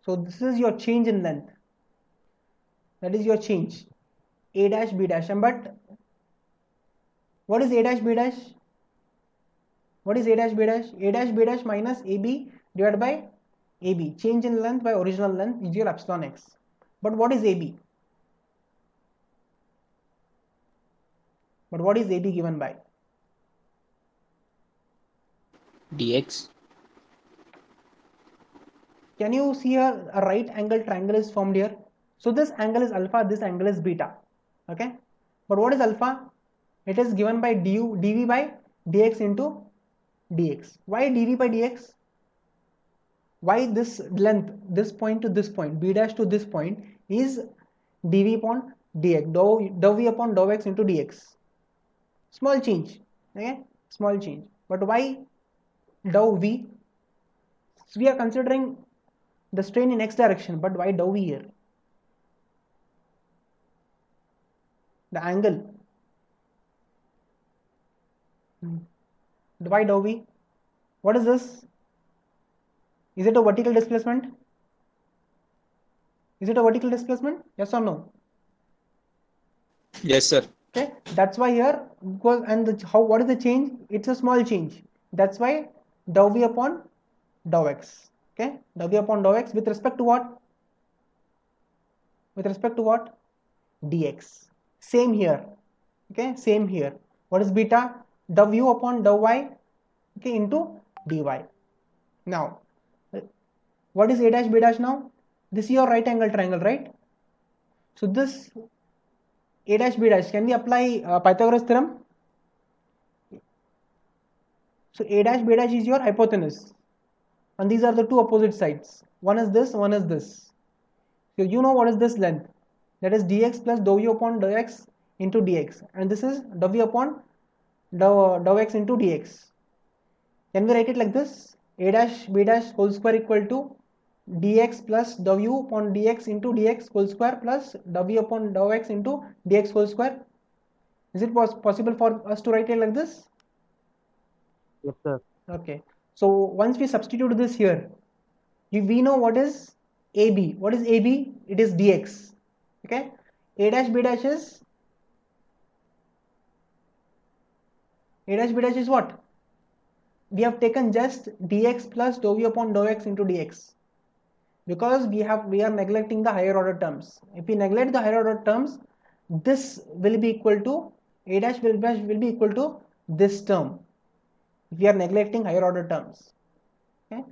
[SPEAKER 1] so this is your change in length, that is your change, A dash, B dash. But what is A dash, B dash? What is A dash, B dash? A dash, B dash minus AB divided by AB. Change in length by original length is your epsilon x. But what is AB? But what is AB given by?
[SPEAKER 2] Dx.
[SPEAKER 1] Can you see here a right angle triangle is formed here? So this angle is alpha, this angle is beta. Okay. But what is alpha? It is given by dv by dx into dx. Why dv by dx? Why this length, this point to this point, b dash to this point is dv upon dx, dou v upon dou x into dx. Small change, okay, small change. But why dou v? So we are considering the strain in x direction, but why dou v here? The angle. Why dou v? What is this? Is it a vertical displacement? Is it a vertical displacement? Yes or no?
[SPEAKER 2] Yes, sir.
[SPEAKER 1] Okay, that's why here, because and what is the change? It's a small change. That's why dou v upon dou x. Okay, dou v upon dou x with respect to what? With respect to what? Dx. Same here. Okay, same here. What is beta? Dou u upon dou y, okay, into dy. Now, what is a dash b dash now? This is your right angle triangle, right? So this a dash b dash, can we apply Pythagoras theorem? So a dash b dash is your hypotenuse, and these are the two opposite sides. One is this, one is this. So you know what is this length? That is dx plus dou u upon dou x into dx, and this is dou v upon dou x into dx. Can we write it like this? A dash b dash whole square equal to dx plus dou u upon dx into dx whole square plus dou v upon dou x into dx whole square. Is it possible for us to write it like this?
[SPEAKER 3] Yes, sir.
[SPEAKER 1] Okay. So once we substitute this here, we know what is AB. What is AB? It is dx. Okay. A dash b dash is what? We have taken just dx plus dou v upon dou x into dx, because we are neglecting the higher order terms. If we neglect the higher order terms, this will be equal to a dash will be equal to this term. If we are neglecting higher order terms, okay.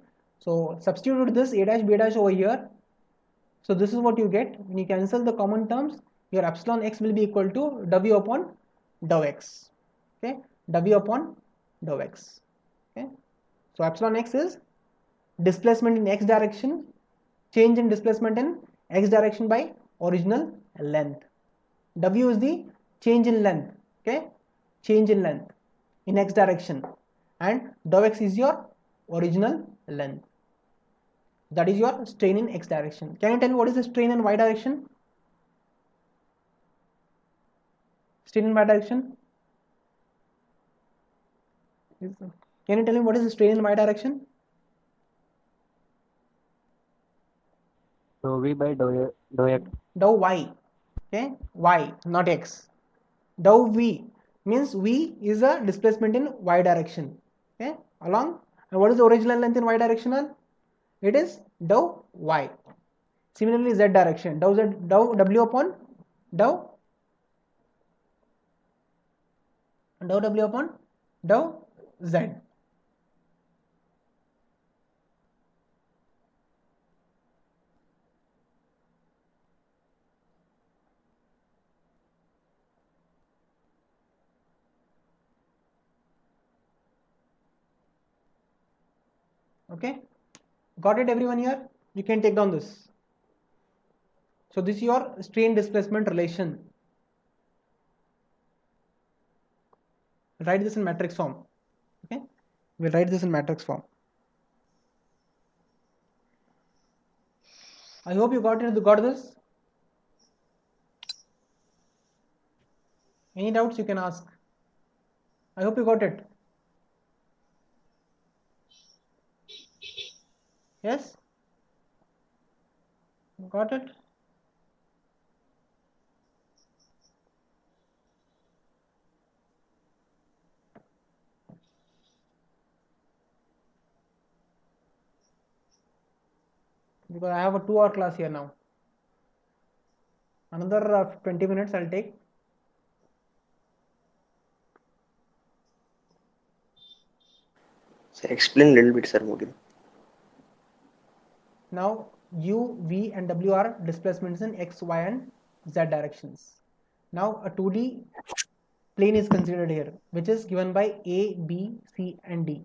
[SPEAKER 1] So substitute this a dash b dash over here. So this is what you get when you cancel the common terms. Your epsilon x will be equal to w upon dou x. Okay, w upon dou x. Okay, so epsilon x is displacement in x direction, change in displacement in x direction by original length. W is the change in length. Okay, change in length in x direction, and dou x is your original length. That is your strain in x direction. Can you tell me what is the strain in y direction? Strain in y direction? Can you tell me what is the strain in y direction?
[SPEAKER 3] Dou v by dou x.
[SPEAKER 1] Dou y. Okay, y, not x. Dou v means v is a displacement in y direction. Okay, along. And what is the original length in y direction? It is dou y. Similarly, z direction, dou w upon dou w upon dou z. Okay, got it everyone here? You can take down this. So this is your strain displacement relation. Write this in matrix form. Okay, we'll write this in matrix form. I hope you got this. Any doubts you can ask. I hope you got it. Yes? Got it? Because I have a 2-hour class here now. Another 20 minutes I'll take.
[SPEAKER 5] Sir, explain a little bit, sir.
[SPEAKER 1] Now u, v and w are displacements in x, y and z directions. Now a 2D plane is considered here, which is given by a, b, c and d.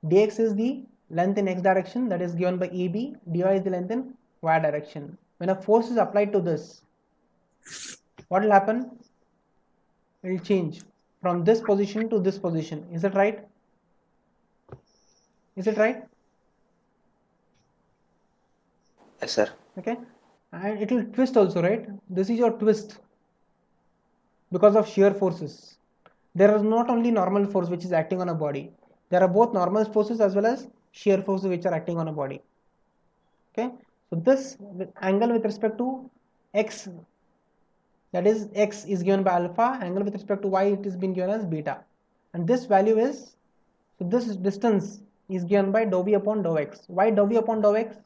[SPEAKER 1] Dx is the length in x direction, that is given by AB. Dy is the length in y direction. When a force is applied to this, what will happen? It will change from this position to this position. Is it right? Is it right?
[SPEAKER 5] Yes, sir.
[SPEAKER 1] Okay, and it will twist also, right? This is your twist because of shear forces. There is not only normal force which is acting on a body. There are both normal forces as well as shear forces which are acting on a body. Okay, so this angle with respect to x, that is x is given by alpha, angle with respect to y it is been given as beta, and this value is, so this distance is given by dou v upon dou x. Why dou v upon dou x?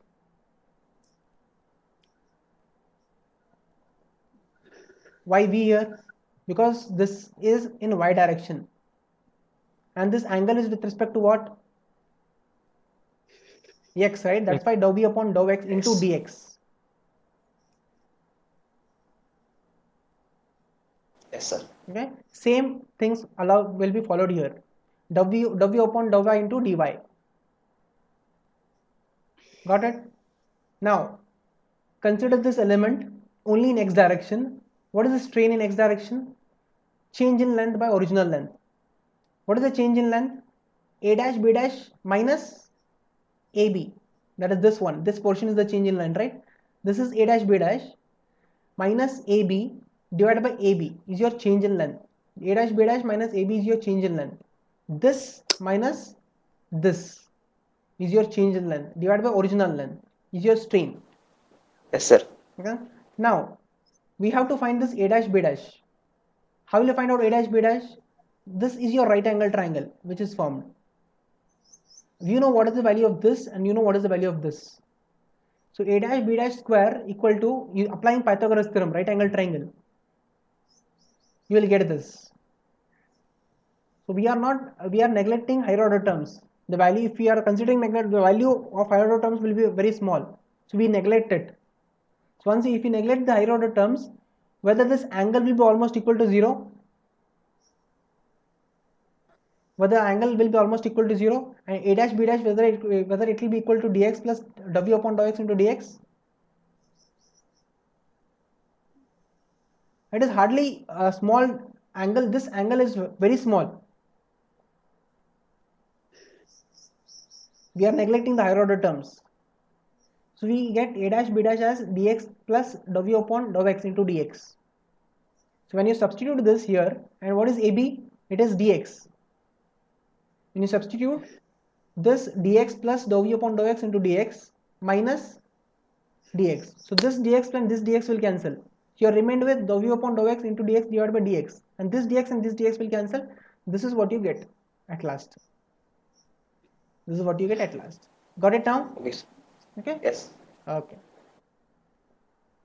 [SPEAKER 1] Why v here? Because this is in y direction and this angle is with respect to what? X, right? That's why dou v upon dou x into dx.
[SPEAKER 5] Yes, sir.
[SPEAKER 1] Okay, same things will be followed here. Dou v upon dou y into dy. Got it? Now consider this element only in x direction. What is the strain in x direction? Change in length by original length. What is the change in length? A dash b dash minus ab. That is this one. This portion is the change in length, right? This is a dash b dash minus ab divided by ab is your change in length. A dash b dash minus ab is your change in length. This minus this is your change in length divided by original length is your strain.
[SPEAKER 5] Yes, sir.
[SPEAKER 1] Okay. Now we have to find this a dash b dash. How will you find out a dash b dash? This is your right angle triangle which is formed. You know what is the value of this and you know what is the value of this. So a dash b dash square equal to, you applying Pythagoras theorem, right angle triangle, you will get this. So we are neglecting higher order terms. The value, if we are considering neglect, the value of higher order terms will be very small. So we neglect it. So once if we neglect the higher order terms, whether this angle will be almost equal to 0, whether angle will be almost equal to 0, and a dash b dash whether it will be equal to dx plus w upon dou x into dx. It is hardly a small angle. This angle is very small. We are neglecting the higher order terms. So we get a dash b dash as dx plus w upon dou x into dx. So when you substitute this here, and what is ab? It is dx. When you substitute this dx plus dou v upon dou x into dx minus dx. So this dx and this dx will cancel. You are remained with dou v upon dou x into dx divided by dx, and this dx will cancel. This is what you get at last. This is what you get at last. Got it now?
[SPEAKER 5] Okay, sir.
[SPEAKER 1] Okay.
[SPEAKER 5] Yes.
[SPEAKER 1] Okay.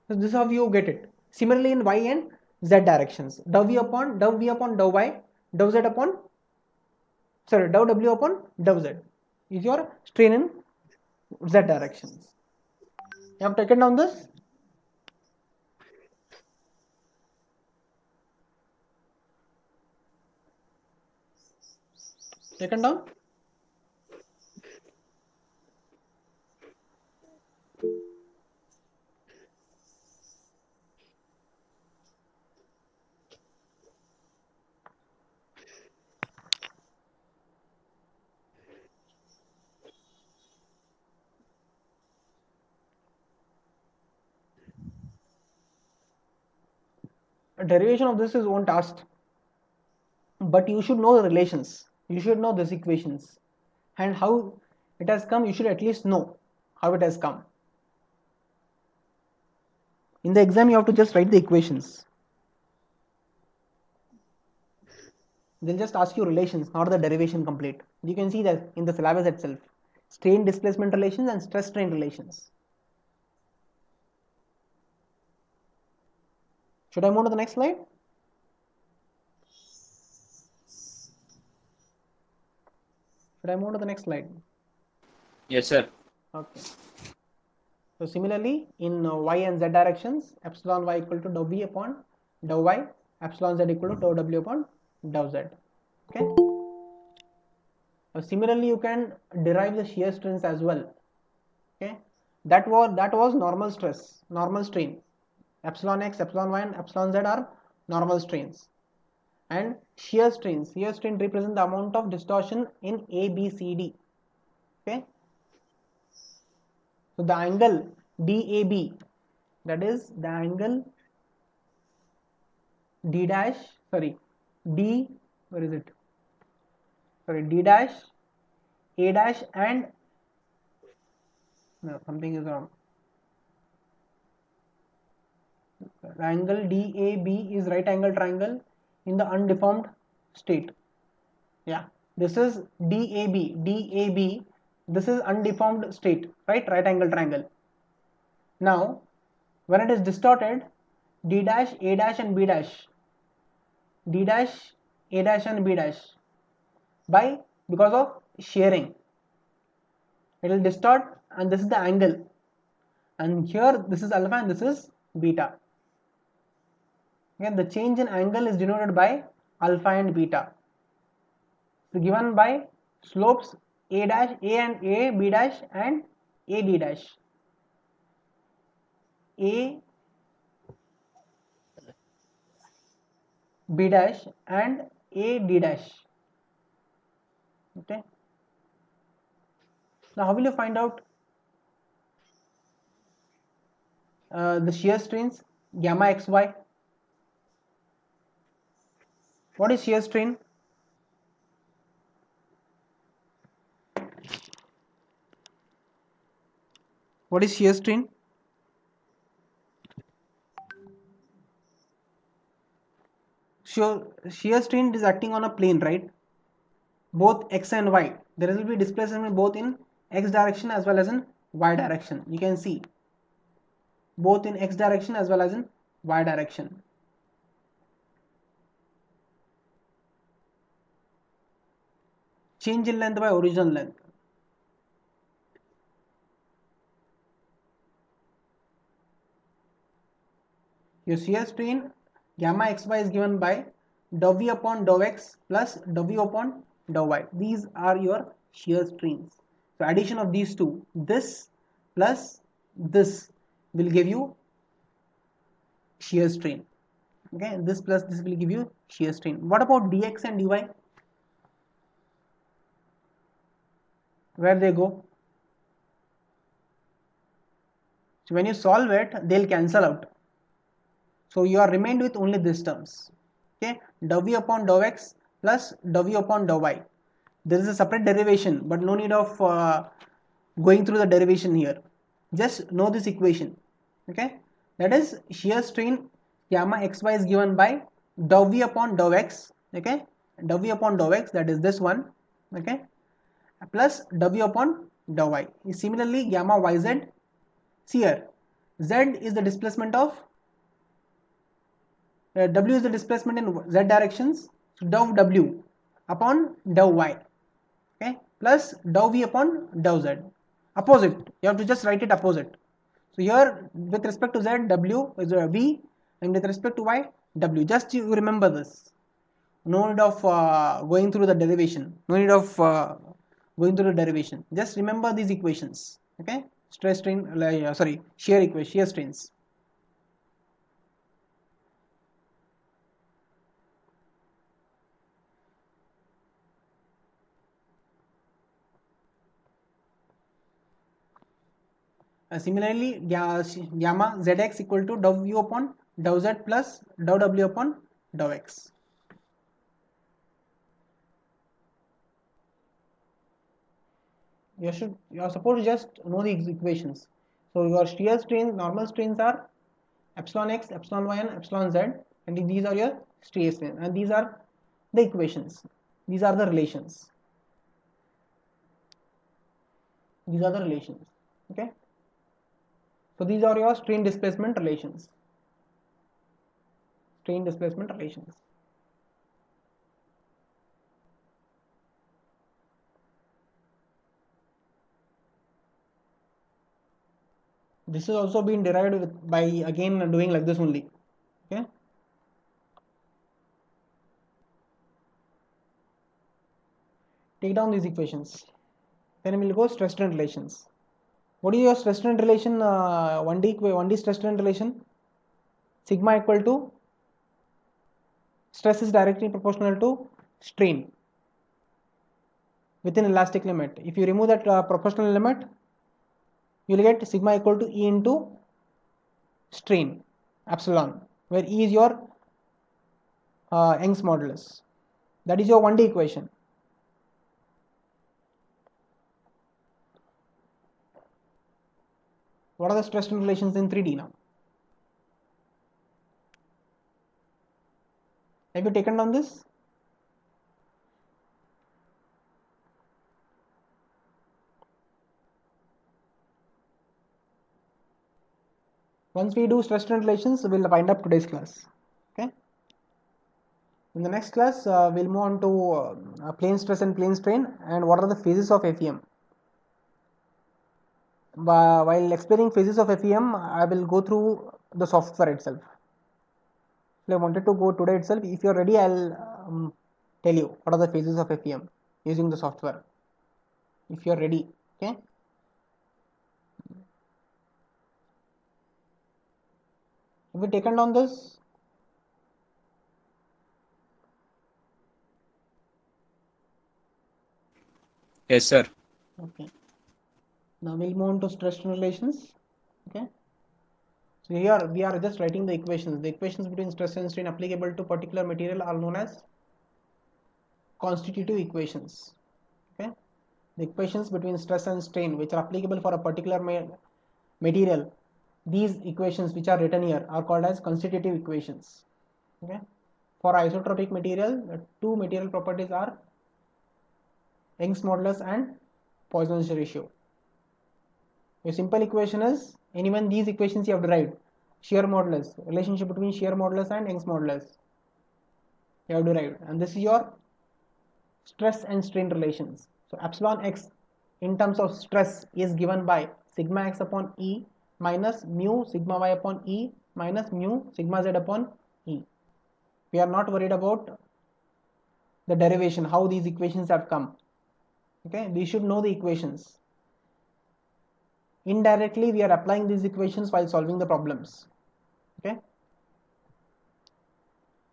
[SPEAKER 1] So this is how you get it. Similarly in y and z directions, dou v upon dou y, dou z upon, sorry, dou w upon dou z is your strain in z directions. You have taken down this? Taken down? A derivation of this is won't asked, but you should know the relations. You should know these equations and how it has come. You should at least know how it has come. In the exam you have to just write the equations. They'll just ask you relations, not the derivation complete. You can see that in the syllabus itself. Strain displacement relations and stress strain relations. Should I move to the next slide? Should I move to the next slide?
[SPEAKER 2] Yes, sir.
[SPEAKER 1] Okay. So similarly in y and z directions, epsilon y equal to dou v upon dou y, epsilon z equal to dou w upon dou z. Okay. Similarly you can derive the shear strains as well. Okay. That was normal stress, normal strain. Epsilon x, epsilon y and epsilon z are normal strains. And shear strain represent the amount of distortion in A, B, C, D. Okay. So the angle DAB, that is the angle D dash, sorry, D, where is it? Sorry, D dash A dash and no, something is wrong. Angle DAB is right angle triangle in the undeformed state. Yeah, this is DAB. This is undeformed state, right? Right angle triangle. Now, when it is distorted, D dash, A dash and B dash, D dash, A dash and B dash, because of shearing, it will distort, and this is the angle, and here this is alpha and this is beta. Again, the change in angle is denoted by alpha and beta. So given by slopes A dash, A and A, B dash and AB dash. A, B dash and A, D dash. Okay. Now how will you find out the shear strains gamma xy? What is shear strain? What is shear strain? Shear strain is acting on a plane, right? Both x and y. There will be displacement both in x direction as well as in y direction. You can see both in x direction as well as in y direction. Change in length by original length. Your shear strain gamma xy is given by dou v upon dou x plus dou v upon dou y. These are your shear strains. So addition of these two, this plus this, will give you shear strain. Okay, this plus this will give you shear strain. What about dx and dy? Where they go? So when you solve it, they'll cancel out. So you are remained with only these terms. Okay, dou v upon dou x plus dou v upon dou y. There is a separate derivation, but no need of going through the derivation here. Just know this equation. Okay, that is shear strain gamma xy is given by dou v upon dou x. Okay, dou v upon dou x, that is this one. Okay, plus dou v upon dou y. Similarly, gamma yz. See here, z is the displacement of w is the displacement in z directions, so dou w upon dou y, okay, plus dou v upon dou z. Opposite, you have to just write it opposite. So here with respect to z, w is v, and with respect to y, w. Just you remember this. No need of going through the derivation. No need of going through the derivation. Just remember these equations. Okay, stress strain, shear strains. Similarly, gamma zx equal to dou u upon dou z plus dou w upon dou x. You are supposed to just know these equations. So your shear strains, normal strains are epsilon x, epsilon y, and epsilon z, and these are your shear strains, and these are the equations. These are the relations. These are the relations. Okay. So these are your strain displacement relations. Strain displacement relations. This is also been derived by again doing like this only. Okay. Take down these equations. Then we will go stress strain relations. What is your stress strain relation? 1D stress strain relation. Sigma equal to stress is directly proportional to strain within elastic limit. If you remove that proportional limit, you will get sigma equal to E into strain epsilon, where E is your Young's modulus. That is your 1D equation. what are the stress strain relations in 3D now? Have you taken down this? Once we do stress strain relations, we'll wind up today's class. Okay. In the next class, we'll move on to plane stress and plane strain and what are the phases of FEM. While explaining phases of FEM, I will go through the software itself. So I wanted to go today itself. If you're ready, I'll tell you what are the phases of FEM using the software. If you're ready, okay. Have you taken down this?
[SPEAKER 2] Yes, sir.
[SPEAKER 1] Okay. Now we'll move on to stress strain relations. Okay. So here we are just writing the equations. The equations between stress and strain applicable to particular material are known as constitutive equations. Okay. The equations between stress and strain which are applicable for a particular material, these equations which are written here are called as constitutive equations. Okay. For isotropic material, the two material properties are Young's modulus and Poisson's ratio. A simple equation is anyone these equations you have derived. Shear modulus, relationship between shear modulus and Young's modulus you have derived, and this is your stress and strain relations. So epsilon x in terms of stress is given by sigma x upon E minus mu sigma y upon E minus mu sigma z upon E. We are not worried about the derivation, how these equations have come. Okay, we should know the equations. Indirectly, we are applying these equations while solving the problems. Okay,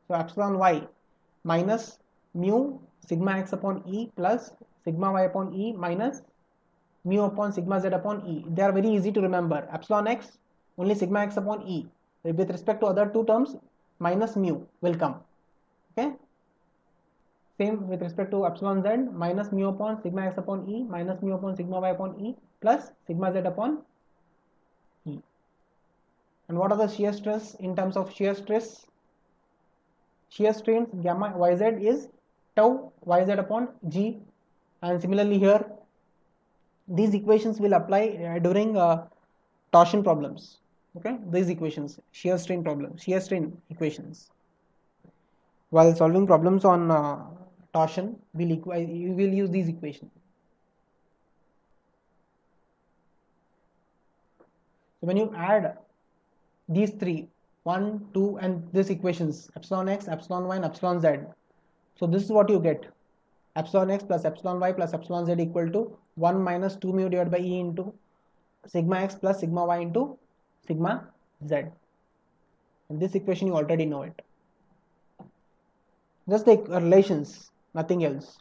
[SPEAKER 1] so epsilon y minus mu sigma x upon E plus sigma y upon E minus mu upon sigma z upon E. They are very easy to remember. Epsilon x only sigma x upon E. With respect to other two terms, minus mu will come. Okay. Same with respect to epsilon z, minus mu upon sigma x upon E minus mu upon sigma y upon E plus sigma z upon E. And what are the shear stress in terms of shear stress? Shear strains gamma yz is tau yz upon G, and similarly here these equations will apply during torsion problems. Okay, these equations, shear strain problems, shear strain equations. While solving problems on torsion, you will use these equations. So when you add these three, 1, 2 and these equations, epsilon x, epsilon y and epsilon z, so this is what you get. Epsilon x plus epsilon y plus epsilon z equal to 1 minus 2 mu divided by E into sigma x plus sigma y into sigma z. And this equation you already know it. Just the relations, nothing else.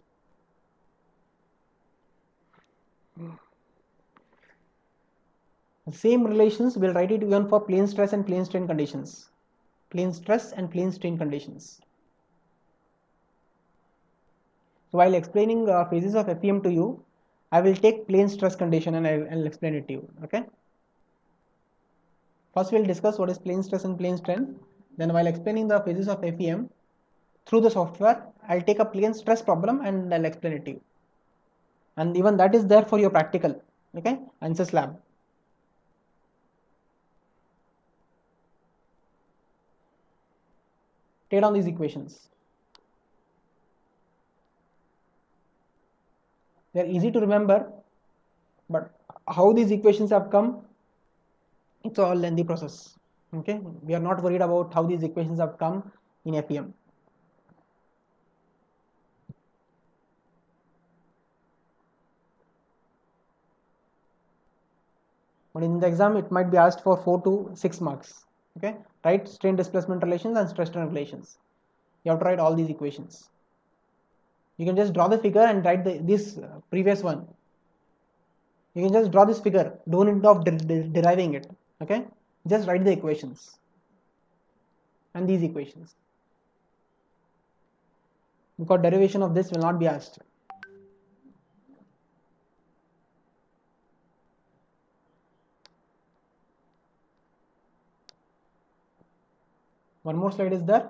[SPEAKER 1] The same relations we'll write it even for plane stress and plane strain conditions. Plane stress and plane strain conditions. So while explaining phases of FEM to you, I will take plane stress condition and I'll explain it to you. Okay. First we'll discuss what is plane stress and plane strain. Then while explaining the phases of FEM through the software, I'll take a plane stress problem and I'll explain it to you. And even that is there for your practical. Okay, ANSYS lab. Take down these equations. They are easy to remember, but how these equations have come, it's a lengthy process. Okay, we are not worried about how these equations have come in FEM. But in the exam, it might be asked for 4 to 6 marks. Okay, write strain displacement relations and stress strain relations. You have to write all these equations. You can just draw the figure and write this previous one. You can just draw this figure, don't need of deriving it. Okay, just write the equations and these equations, because derivation of this will not be asked. One more slide is there.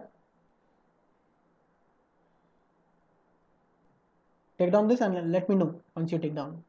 [SPEAKER 1] Take down this and let me know once you take down.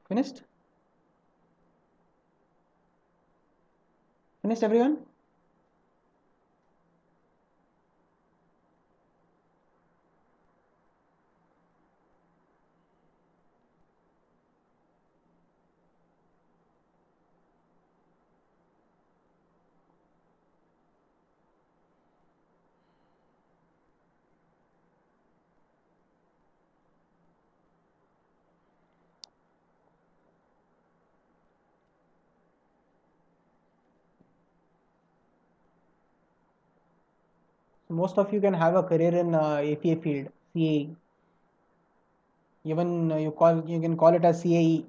[SPEAKER 1] Finished? Finished everyone? Most of you can have a career in APA field, CAE. Even you can call it as CAE.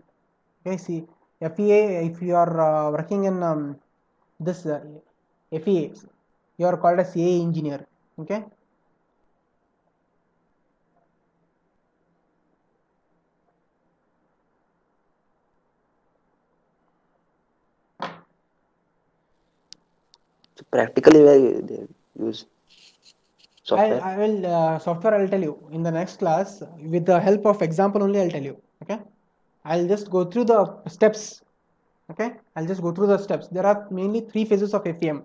[SPEAKER 1] Okay, see FEA. If you are working in this FEA, you are called a CAE engineer. Okay.
[SPEAKER 5] So practically where they use software.
[SPEAKER 1] I will software. I'll tell you in the next class with the help of example only. I'll tell you. Okay. I'll just go through the steps. Okay. I'll just go through the steps. There are mainly 3 phases of FEM: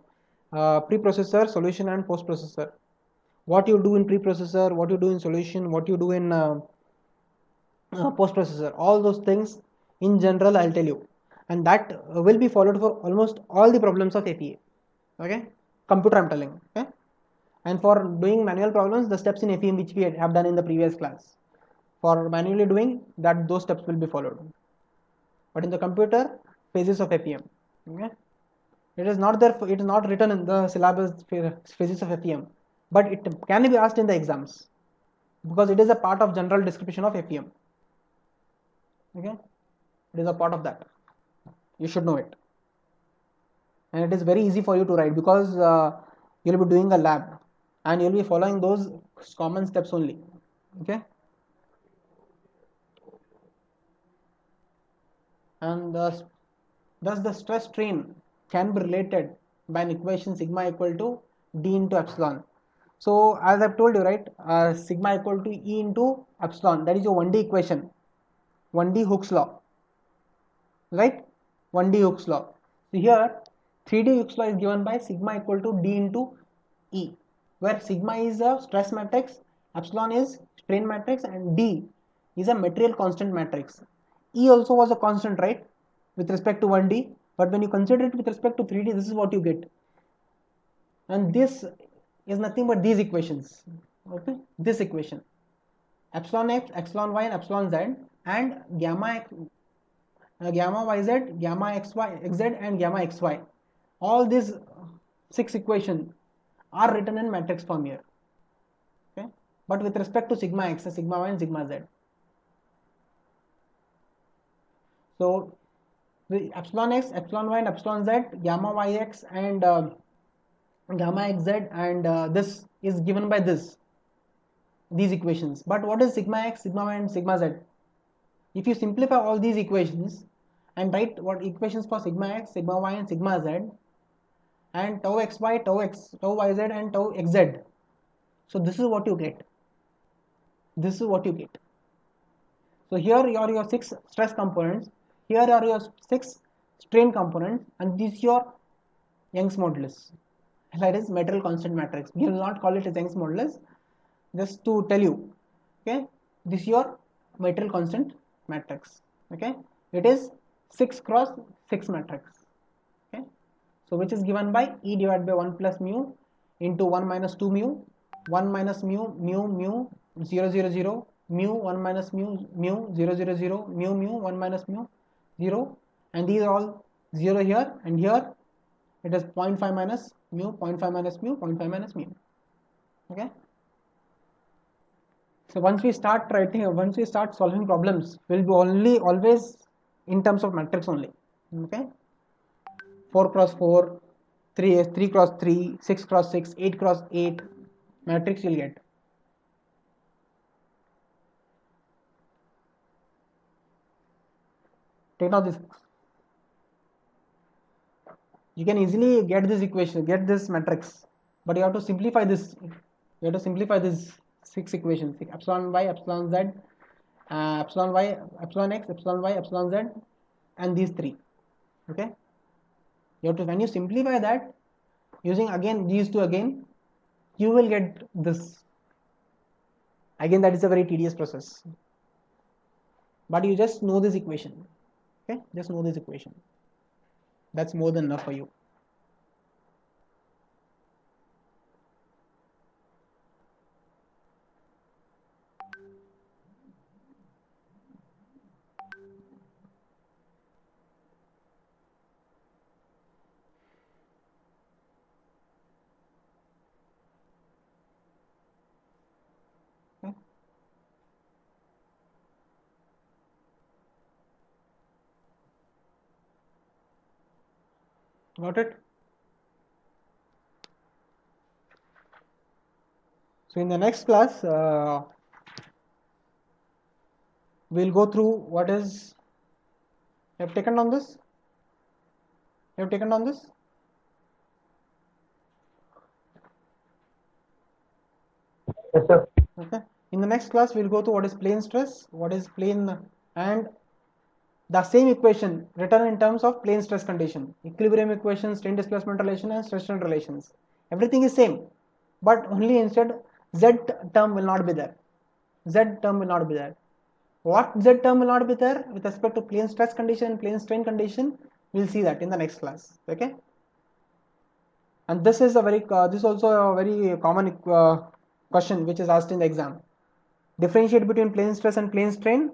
[SPEAKER 1] pre-processor, solution, and post-processor. What you do in pre-processor, what you do in solution, what you do in post-processor, all those things in general I'll tell you, and that will be followed for almost all the problems of APA. Okay, computer I'm telling. Okay, and for doing manual problems, the steps in FEM which we have done in the previous class, for manually doing that, those steps will be followed. But in the computer, phases of FEM. Okay, it is not there. It is not written in the syllabus phases of FEM, but it can be asked in the exams because it is a part of general description of FEM. Okay, it is a part of that. You should know it, and it is very easy for you to write because you will be doing a lab and you will be following those common steps only. Okay, and thus the stress strain can be related by an equation sigma equal to d into epsilon. So as I've told you, right, sigma equal to E into epsilon, that is your 1D equation, 1D Hooke's law, right? 1D Hooke's law. So here 3D Hooke's law is given by sigma equal to D into E, where sigma is a stress matrix, epsilon is strain matrix, and D is a material constant matrix. E also was a constant, right, with respect to 1D, but when you consider it with respect to 3D, this is what you get. And this is nothing but these equations. Okay, this equation, epsilon x, epsilon y, and epsilon z, and gamma x, gamma yz, gamma xy, xz, and gamma xy. All these 6 equations are written in matrix form here. Okay, but with respect to sigma x, sigma y, and sigma z. So the epsilon x, epsilon y, and epsilon z, gamma yx, and gamma xz, and this is given by these equations. But what is sigma x, sigma y, and sigma z? If you simplify all these equations and write what equations for sigma x, sigma y, and sigma z, and tau xy, tau yz, and tau xz, so this is what you get. This is what you get. So here are your 6 stress components, here are your 6 strain components, and this is your Young's modulus. That is material constant matrix. We will not call it as Young's modulus, just to tell you. Okay, this is your material constant matrix. Okay, it is 6 cross 6 matrix. Okay, so which is given by E divided by 1 plus mu into 1 minus 2 mu, 1 minus mu, mu, mu, 0, 0, 0, mu, 1 minus mu, mu, 0, 0, 0, mu, mu, 1 minus mu, 0, and these are all 0 here, and here it is 0.5 minus mu, 0.5 minus mu, 0.5 minus mu. Okay. So once we start solving problems, we'll be always in terms of matrix only. Okay. 4 cross 4, 3 cross 3, 6 cross 6, 8 cross 8 matrix you'll get. Take now this. You can easily get this equation, get this matrix, but you have to simplify this. You have to simplify this 6 equations: epsilon y, epsilon z, epsilon y, epsilon x, epsilon y, epsilon z, and these 3. Okay. You have to, when you simplify that using again these 2 again, you will get this. Again, that is a very tedious process, but you just know this equation. Okay, just know this equation. That's more than enough for you. Got it? So in the next class, we'll go through what is. You have taken on this? You have taken on this?
[SPEAKER 3] Yes, sir.
[SPEAKER 1] Okay. In the next class, we'll go to what is plane stress, what is plane, and the same equation written in terms of plane stress condition, equilibrium equation, strain displacement relation, and stress strain relations. Everything is same, but only instead z term will not be there. Z term will not be there. What z term will not be there with respect to plane stress condition and plane strain condition, we'll see that in the next class. Okay. And this is a very this is also a very common question which is asked in the exam. Differentiate between plane stress and plane strain.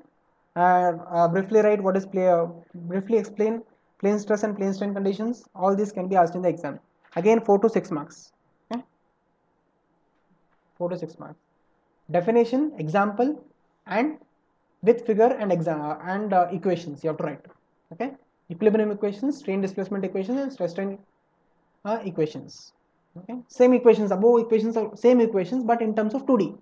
[SPEAKER 1] Briefly write what is briefly explain plane stress and plane strain conditions. All these can be asked in the exam. Again, 4 to 6 marks. Okay? 4 to 6 marks. Definition, example, and with figure and equations you have to write. Okay? Equilibrium equations, strain displacement equations, and stress strain equations. Okay? Same equations, above equations are same equations, but in terms of 2D.